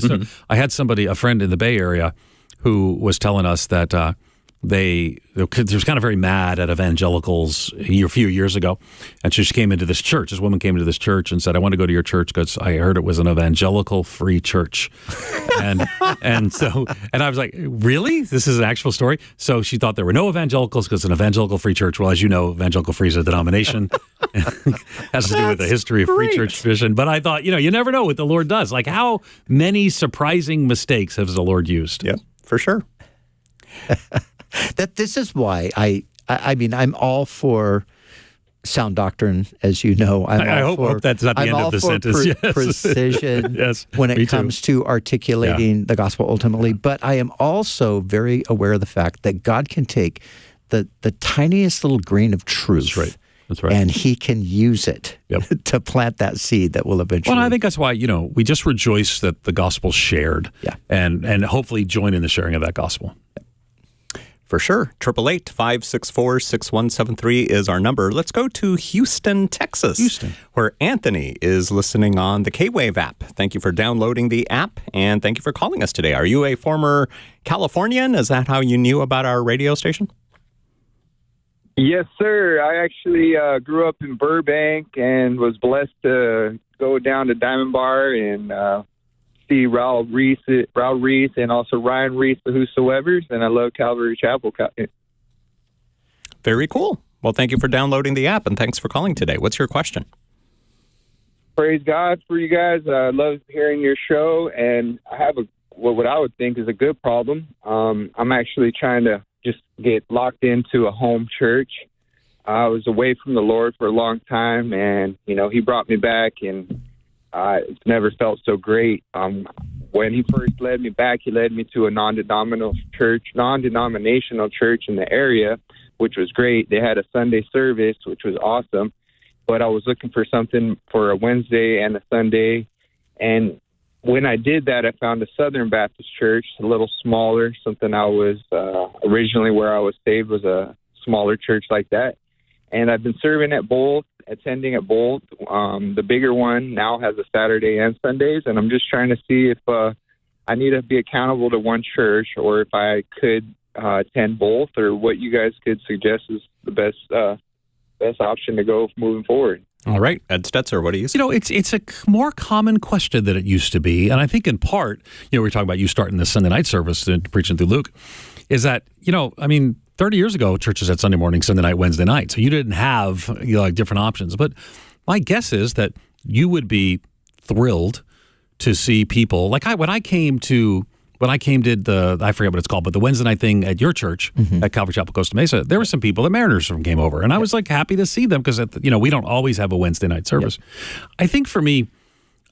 Speaker 3: had a friend in the Bay Area, who was telling us that they was kind of very mad at evangelicals a few years ago, and so she came into this church. This woman came into this church and said, "I want to go to your church because I heard it was an evangelical free church." and I was like, "Really? This is an actual story?" So she thought there were no evangelicals because it's an evangelical free church. Well, as you know, evangelical free is a denomination. Has to do with the history of free church tradition. But I thought, you never know what the Lord does. Like, how many surprising mistakes has the Lord used?
Speaker 1: Yeah, for sure.
Speaker 2: That this is why I mean I'm all for sound doctrine, as you know.
Speaker 3: I hope that's not the end of the sentence. Yes.
Speaker 2: Precision when it comes to articulating the gospel ultimately. But I am also very aware of the fact that God can take the tiniest little grain of truth.
Speaker 3: That's right.
Speaker 2: And He can use it to plant that seed that will eventually...
Speaker 3: Well, I think that's why, we just rejoice that the gospel's shared and hopefully join in the sharing of that gospel.
Speaker 1: For sure. 888-564-6173 is our number. Let's go to Houston, Texas, where Anthony is listening on the K-Wave app. Thank you for downloading the app, and thank you for calling us today. Are you a former Californian? Is that how you knew about our radio station?
Speaker 6: Yes, sir. I actually grew up in Burbank and was blessed to go down to Diamond Bar and see Raul Reese and also Ryan Reese, the Whosoevers, and I love Calvary Chapel.
Speaker 1: Very cool. Well, thank you for downloading the app, and thanks for calling today. What's your question?
Speaker 6: Praise God for you guys. I love hearing your show, and I have what I would think is a good problem. I'm actually trying to just get locked into a home church. I was away from the Lord for a long time, and, He brought me back, and it's never felt so great. When He first led me back, He led me to a non-denominational church in the area, which was great. They had a Sunday service, which was awesome. But I was looking for something for a Wednesday and a Sunday, and when I did that, I found a Southern Baptist church, a little smaller, something I was originally where I was saved was a smaller church like that. And I've been serving at both, attending at both. The bigger one now has a Saturday and Sundays, and I'm just trying to see if I need to be accountable to one church or if I could attend both, or what you guys could suggest is the best option to go moving forward.
Speaker 1: All right. Ed Stetzer, what do you say?
Speaker 3: You know, it's a more common question than it used to be. And I think in part, we were talking about you starting the Sunday night service and preaching through Luke, is that, 30 years ago, churches had Sunday morning, Sunday night, Wednesday night. So you didn't have different options. But my guess is that you would be thrilled to see people like when I came did the, I forget what it's called, but the Wednesday night thing at your church at Calvary Chapel, Costa Mesa, there were some people, the Mariners from came over, and I was happy to see them because we don't always have a Wednesday night service. I think for me,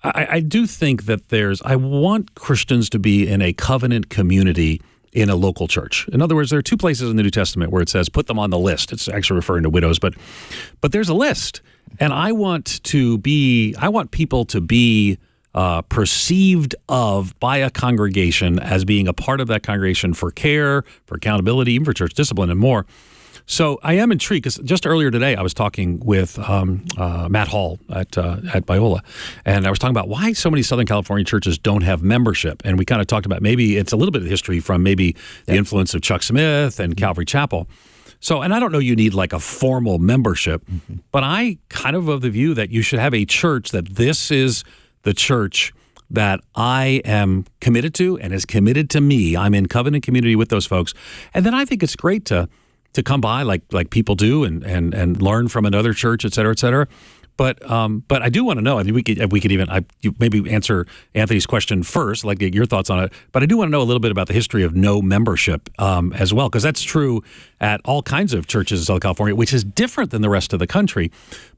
Speaker 3: I do think that I want Christians to be in a covenant community in a local church. In other words, there are two places in the New Testament where it says put them on the list. It's actually referring to widows, but there's a list, and I want people to be perceived of by a congregation as being a part of that congregation for care, for accountability, even for church discipline and more. So I am intrigued because just earlier today I was talking with Matt Hall at Biola, and I was talking about why so many Southern California churches don't have membership. And we kind of talked about maybe it's a little bit of history from maybe the influence of Chuck Smith and Calvary Chapel. So, and I don't know you need like a formal membership, but I kind of the view that you should have a church that this is the church that I am committed to and is committed to me. I'm in covenant community with those folks. And then I think it's great to come by like people do and learn from another church, et cetera, et cetera. But I do want to know. I mean, we could even you maybe answer Anthony's question first, like get your thoughts on it. But I do want to know a little bit about the history of no membership as well, because that's true at all kinds of churches in Southern California, which is different than the rest of the country.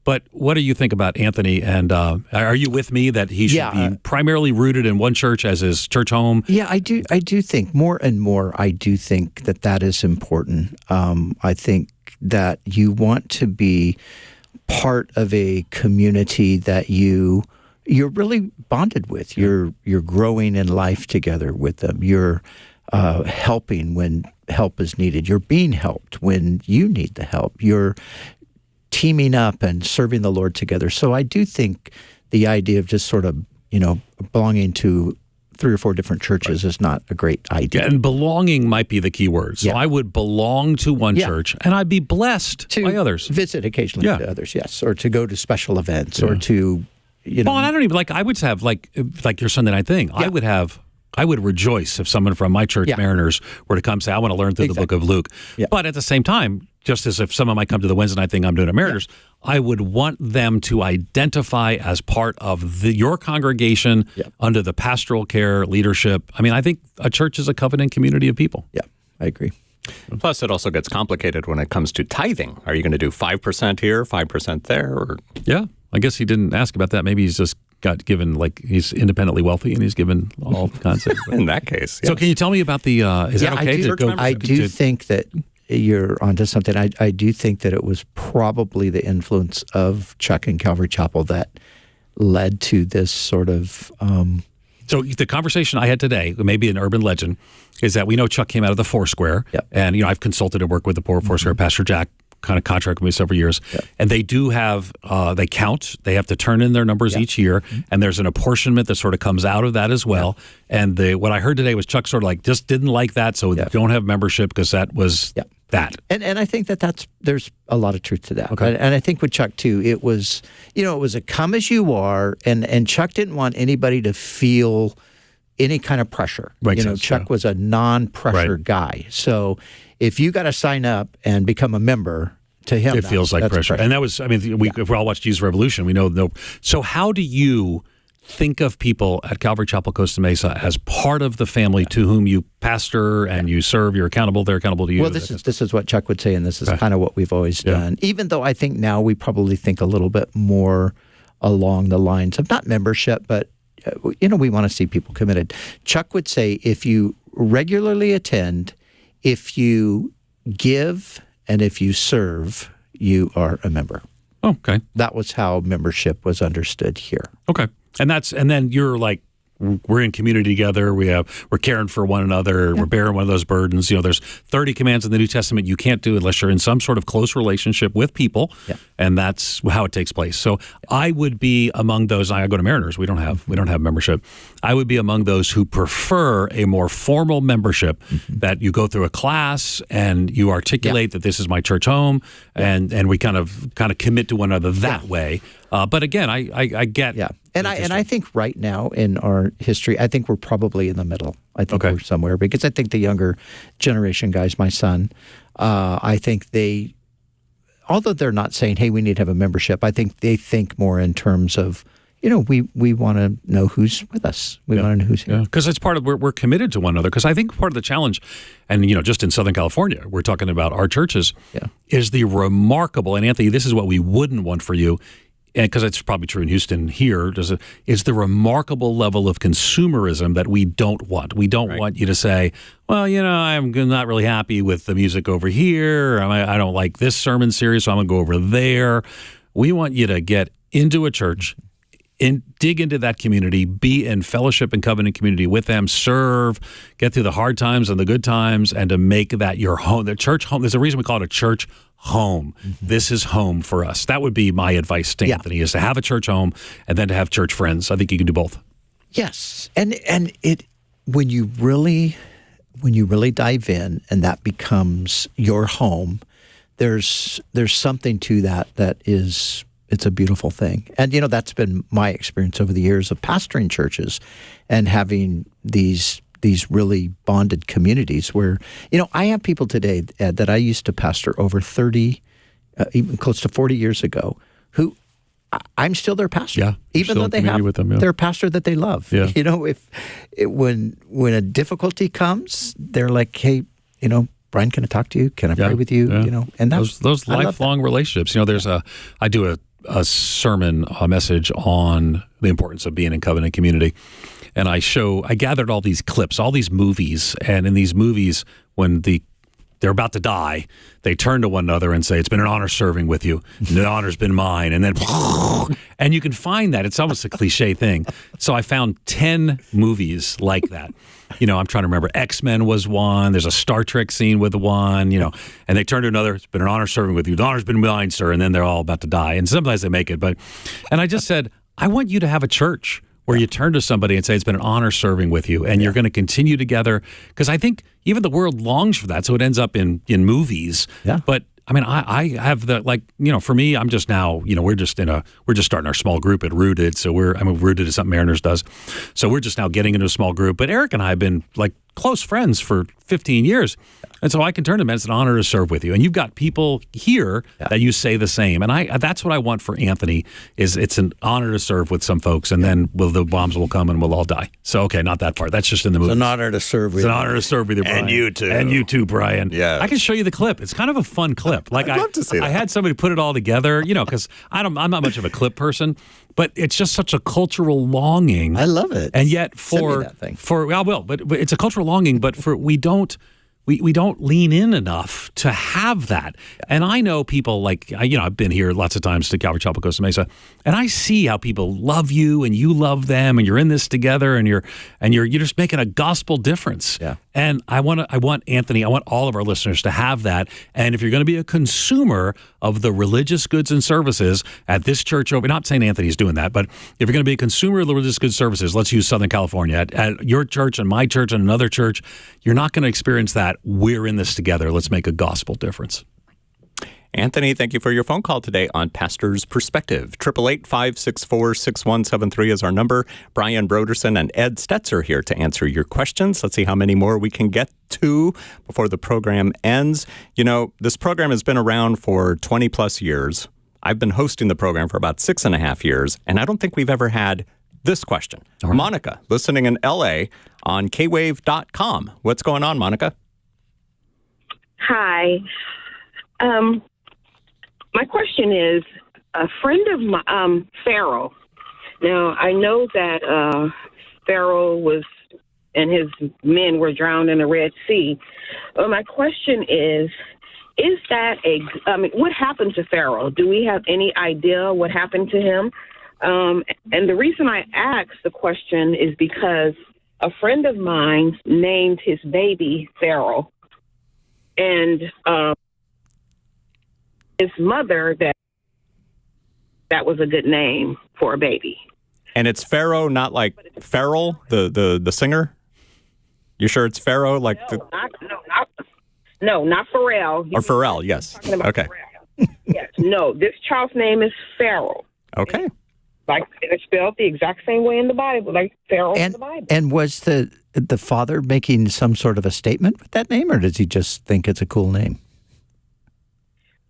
Speaker 3: But what do you think about Anthony? And are you with me that he should be primarily rooted in one church as his church home?
Speaker 2: Yeah, I do think more and more. I do think that is important. I think that you want to be part of a community that you're really bonded with. You're growing in life together with them. You're helping when help is needed. You're being helped when you need the help. You're teaming up and serving the Lord together. So I do think the idea of just sort of, belonging to 3 or 4 different churches is not a great idea.
Speaker 3: Yeah, and belonging might be the key word. So I would belong to one church, and I'd be blessed by others.
Speaker 2: Visit occasionally to others, yes, or to go to special events, or to,
Speaker 3: Well, and I don't even I would have like your Sunday night thing. Yeah. I would rejoice if someone from my church, Mariners, were to come say, I want to learn through the book of Luke. Yeah. But at the same time, just as if someone might come to the Wednesday night thing I'm doing at Mariners, I would want them to identify as part of your congregation under the pastoral care leadership. I mean, I think a church is a covenant community of people.
Speaker 2: Yeah, I agree.
Speaker 1: Plus, it also gets complicated when it comes to tithing. Are you going to do 5% here, 5% there? Or?
Speaker 3: Yeah, I guess he didn't ask about that. Maybe he's just got given, he's independently wealthy and he's given all kinds of...
Speaker 1: In that case, yes.
Speaker 3: So can you tell me about the... is that okay to go...
Speaker 2: I do think that you're onto something. I do think that it was probably the influence of Chuck and Calvary Chapel that led to this sort of...
Speaker 3: So the conversation I had today, maybe an urban legend, is that we know Chuck came out of the Foursquare, and I've consulted and worked with the Foursquare. Pastor Jack kind of contract with me several years, and they do have they count. They have to turn in their numbers each year, and there's an apportionment that sort of comes out of that as well. And what I heard today was Chuck sort of just didn't like that, so they don't have membership because that was that.
Speaker 2: And I think there's a lot of truth to that.
Speaker 3: Okay.
Speaker 2: And I think with Chuck too, it was a come as you are, and Chuck didn't want anybody to feel any kind of pressure.
Speaker 3: Makes sense,
Speaker 2: Chuck was a non-pressure guy. So if you got to sign up and become a member, to him,
Speaker 3: it feels like pressure. And that was, if we all watched Jesus Revolution, we know. So how do you think of people at Calvary Chapel, Costa Mesa as part of the family to whom you pastor and you serve? You're accountable. They're accountable to you.
Speaker 2: Well, this is what Chuck would say, and this is kind of what we've always done. Even though I think now we probably think a little bit more along the lines of not membership, but we want to see people committed. Chuck would say if you regularly attend, if you give, and if you serve, you are a member.
Speaker 3: Okay.
Speaker 2: That was how membership was understood here.
Speaker 3: Okay. And then you're we're in community together. We're caring for one another. We're bearing one of those burdens. There's 30 commands in the New Testament you can't do unless you're in some sort of close relationship with people, and that's how it takes place. So I would be among those. I go to Mariners. We don't have membership. I would be among those who prefer a more formal membership, that you go through a class and you articulate that this is my church home, and we kind of commit to one another that way. But again, I get.
Speaker 2: Yeah. And I think right now in our history, I think we're probably in the middle. I think we're somewhere, because I think the younger generation guys, my son, I think they, although they're not saying, hey, we need to have a membership, I think they think more in terms of, we want to know who's with us. We want to know who's here.
Speaker 3: Because it's part of, we're committed to one another. Because I think part of the challenge, and just in Southern California, we're talking about our churches, is the remarkable, and Anthony, this is what we wouldn't want for you, and because it's probably true in Houston here, is the remarkable level of consumerism that we don't want. We don't want you to say, well, I'm not really happy with the music over here. I don't like this sermon series, so I'm going to go over there. We want you to get into a church, dig into that community, be in fellowship and covenant community with them, serve, get through the hard times and the good times, and to make that your home, the church home. There's a reason we call it a church home. This is home for us. That would be my advice to Anthony, is to have a church home and then to have church friends. I think you can do both.
Speaker 2: Yes. And it, when you really dive in and that becomes your home, there's something to that is, it's a beautiful thing. And, that's been my experience over the years of pastoring churches and having these really bonded communities where, I have people today that I used to pastor over 30, even close to 40 years ago, who I'm still their pastor.
Speaker 3: Yeah,
Speaker 2: even though they have their pastor that they love.
Speaker 3: Yeah.
Speaker 2: When a difficulty comes, they're like, hey, Brian, can I talk to you? Can I pray with you?
Speaker 3: Yeah.
Speaker 2: And
Speaker 3: those lifelong relationships. I do a sermon, a message on the importance of being in covenant community. And I gathered all these clips, all these movies. And in these movies, when they're about to die, they turn to one another and say, it's been an honor serving with you. The honor's been mine. And then, and you can find that. It's almost a cliche thing. So I found 10 movies like that. I'm trying to remember. X-Men was one. There's a Star Trek scene with one, and they turn to another. It's been an honor serving with you. The honor's been mine, sir. And then they're all about to die. And sometimes they make it. And I just said, I want you to have a church where you turn to somebody and say, it's been an honor serving with you, and you're going to continue together. Because I think even the world longs for that, so it ends up in movies.
Speaker 2: Yeah.
Speaker 3: But I have for me, I'm just now, we're just starting our small group at Rooted. So Rooted is something Mariners does. So we're just now getting into a small group. But Eric and I have been close friends for 15 years. And so I can turn to them, and it's an honor to serve with you. And you've got people here that you say the same. And that's what I want for Anthony, is it's an honor to serve with some folks, and then the bombs will come and we'll all die. So, okay, not that part. That's just in the movie.
Speaker 2: It's an honor to serve with you.
Speaker 3: It's an honor to serve with you, Brian.
Speaker 1: And you too.
Speaker 3: And you too, Brian.
Speaker 1: Yeah.
Speaker 3: I can show you the clip. It's kind of a fun clip.
Speaker 1: I'd love to see that.
Speaker 3: I had somebody put it all together, because I'm not much of a clip person, but it's just such a cultural longing.
Speaker 2: I love it.
Speaker 3: And yet
Speaker 2: Send me that thing.
Speaker 3: but it's a cultural longing, but we don't lean in enough to have that. And I know people I've been here lots of times to Calvary Chapel, Costa Mesa, and I see how people love you and you love them, and you're in this together, and you're just making a gospel difference.
Speaker 2: Yeah.
Speaker 3: And I want Anthony, I want all of our listeners to have that. And if you're going to be a consumer of the religious goods and services at this church not saying Anthony's doing that, but if you're going to be a consumer of the religious goods services, let's use Southern California, at your church and my church and another church, you're not going to experience that. We're in this together. Let's make a gospel difference.
Speaker 1: Anthony, thank you for your phone call today on Pastor's Perspective. 888-564-6173 is our number. Brian Broderson and Ed Stetzer here to answer your questions. Let's see how many more we can get to before the program ends. This program has been around for 20 plus years. I've been hosting the program for about 6.5 years, and I don't think we've ever had this question. Right. Monica, listening in LA on kwave.com. What's going on, Monica?
Speaker 7: Hi. My question is, a friend of my, Pharaoh. Now, I know that Pharaoh and his men were drowned in the Red Sea. My question is that what happened to Pharaoh? Do we have any idea what happened to him? And the reason I asked the question is because a friend of mine named his baby Pharaoh, and his mother that was a good name for a baby.
Speaker 1: And it's Pharaoh, not like Pharrell, the singer? You sure it's Pharaoh? Like
Speaker 7: not Pharrell.
Speaker 1: Or Pharrell, yes. Okay.
Speaker 7: Pharrell. Yes. No, this child's name is Pharaoh.
Speaker 1: Okay.
Speaker 7: Like it's spelled the exact same way in the Bible, like Pharaoh in the Bible.
Speaker 2: And was the father making some sort of a statement with that name, or does he just think it's a cool name?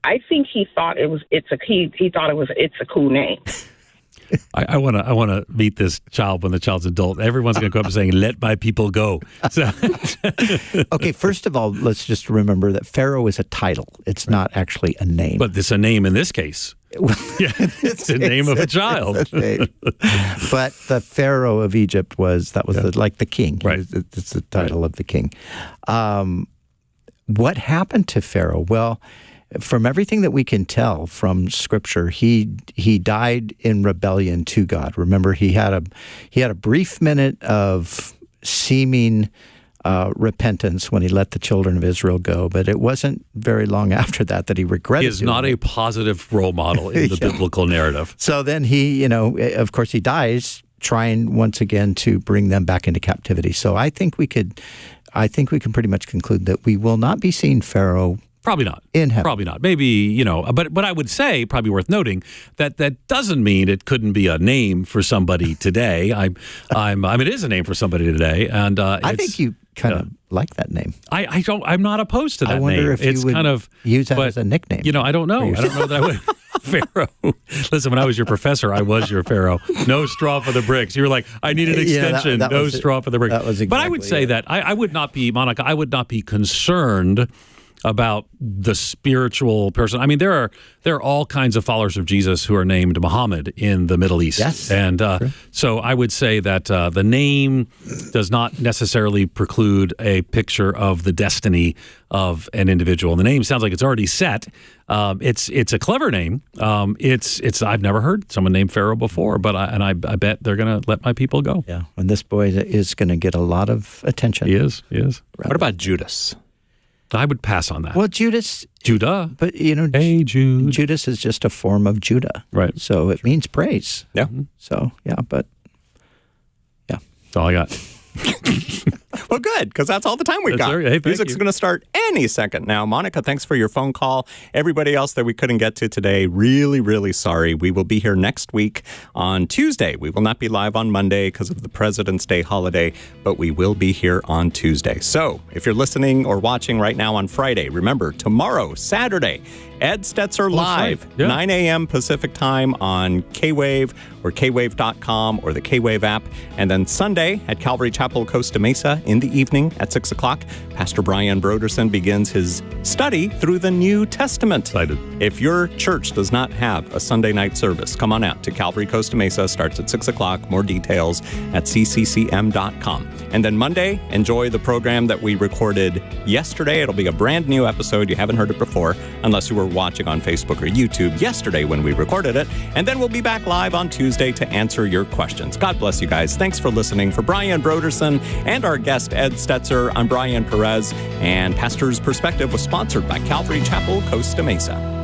Speaker 7: I think he thought it's a cool name.
Speaker 3: I want to meet this child when the child's adult. Everyone's going to go up and saying, "Let my people go." So.
Speaker 2: Okay, first of all, let's just remember that Pharaoh is a title. It's not actually a name.
Speaker 3: But it's a name in this case. Yeah, it's the name of a child.
Speaker 2: But the Pharaoh of Egypt was the king.
Speaker 3: Right.
Speaker 2: It's the title of the king. What happened to Pharaoh? Well, from everything that we can tell from Scripture, he died in rebellion to God. Remember, he had a brief minute of seeming repentance when he let the children of Israel go, but it wasn't very long after that he regretted.
Speaker 3: He is not a positive role model in the biblical narrative.
Speaker 2: So then he, of course, he dies trying once again to bring them back into captivity. So I think we can pretty much conclude that we will not be seeing Pharaoh.
Speaker 3: Probably not.
Speaker 2: In heaven.
Speaker 3: Probably not. Maybe, but I would say, probably worth noting, that doesn't mean it couldn't be a name for somebody today. It is a name for somebody today. And
Speaker 2: I think you kind of like that name.
Speaker 3: I'm not opposed to that name.
Speaker 2: I wonder if you would use that as a nickname.
Speaker 3: I don't know. I don't know that I would. Pharaoh. Listen, when I was your professor, I was your Pharaoh. No straw for the bricks. You were like, I need an extension. No straw for the bricks.
Speaker 2: That was exactly
Speaker 3: but I would say that I would not be, Monica, I would not be concerned about the spiritual person. I mean, there are all kinds of followers of Jesus who are named Muhammad in the Middle East.
Speaker 2: Yes.
Speaker 3: And so I would say that the name does not necessarily preclude a picture of the destiny of an individual. And the name sounds like it's already set. It's a clever name. I've never heard someone named Pharaoh before, but I bet they're going to let my people go.
Speaker 2: Yeah, and this boy is going to get a lot of attention.
Speaker 3: He is.
Speaker 1: What about Judas?
Speaker 3: I would pass on that.
Speaker 2: Well,
Speaker 3: Judah.
Speaker 2: But,
Speaker 3: hey, Jude.
Speaker 2: Judas is just a form of Judah.
Speaker 3: Right.
Speaker 2: So it means praise.
Speaker 1: Yeah.
Speaker 2: So,
Speaker 3: That's all I got.
Speaker 1: Well, good, because that's all the time we've got.
Speaker 3: Hey,
Speaker 1: Music's going to start any second now. Monica, thanks for your phone call. Everybody else that we couldn't get to today, really, really sorry. We will be here next week on Tuesday. We will not be live on Monday because of the President's Day holiday, but we will be here on Tuesday. So if you're listening or watching right now on Friday, remember, tomorrow, Saturday, Ed Stetzer Live, 9 a.m. Pacific time on K-Wave or kwave.com or the K-Wave app. And then Sunday at Calvary Chapel, Costa Mesa in the evening at 6 o'clock, Pastor Brian Broderson begins his study through the New Testament.
Speaker 3: Excited.
Speaker 1: If your church does not have a Sunday night service, come on out to Calvary Costa Mesa. Starts at 6 o'clock. More details at cccm.com. And then Monday, enjoy the program that we recorded yesterday. It'll be a brand new episode. You haven't heard it before, unless you were watching on Facebook or YouTube yesterday when we recorded it. And then we'll be back live on Tuesday to answer your questions. God bless you guys. Thanks for listening. For Brian Broderson and our guest, Ed Stetzer, I'm Brian Perez. And Pastor's Perspective was sponsored by Calvary Chapel, Costa Mesa.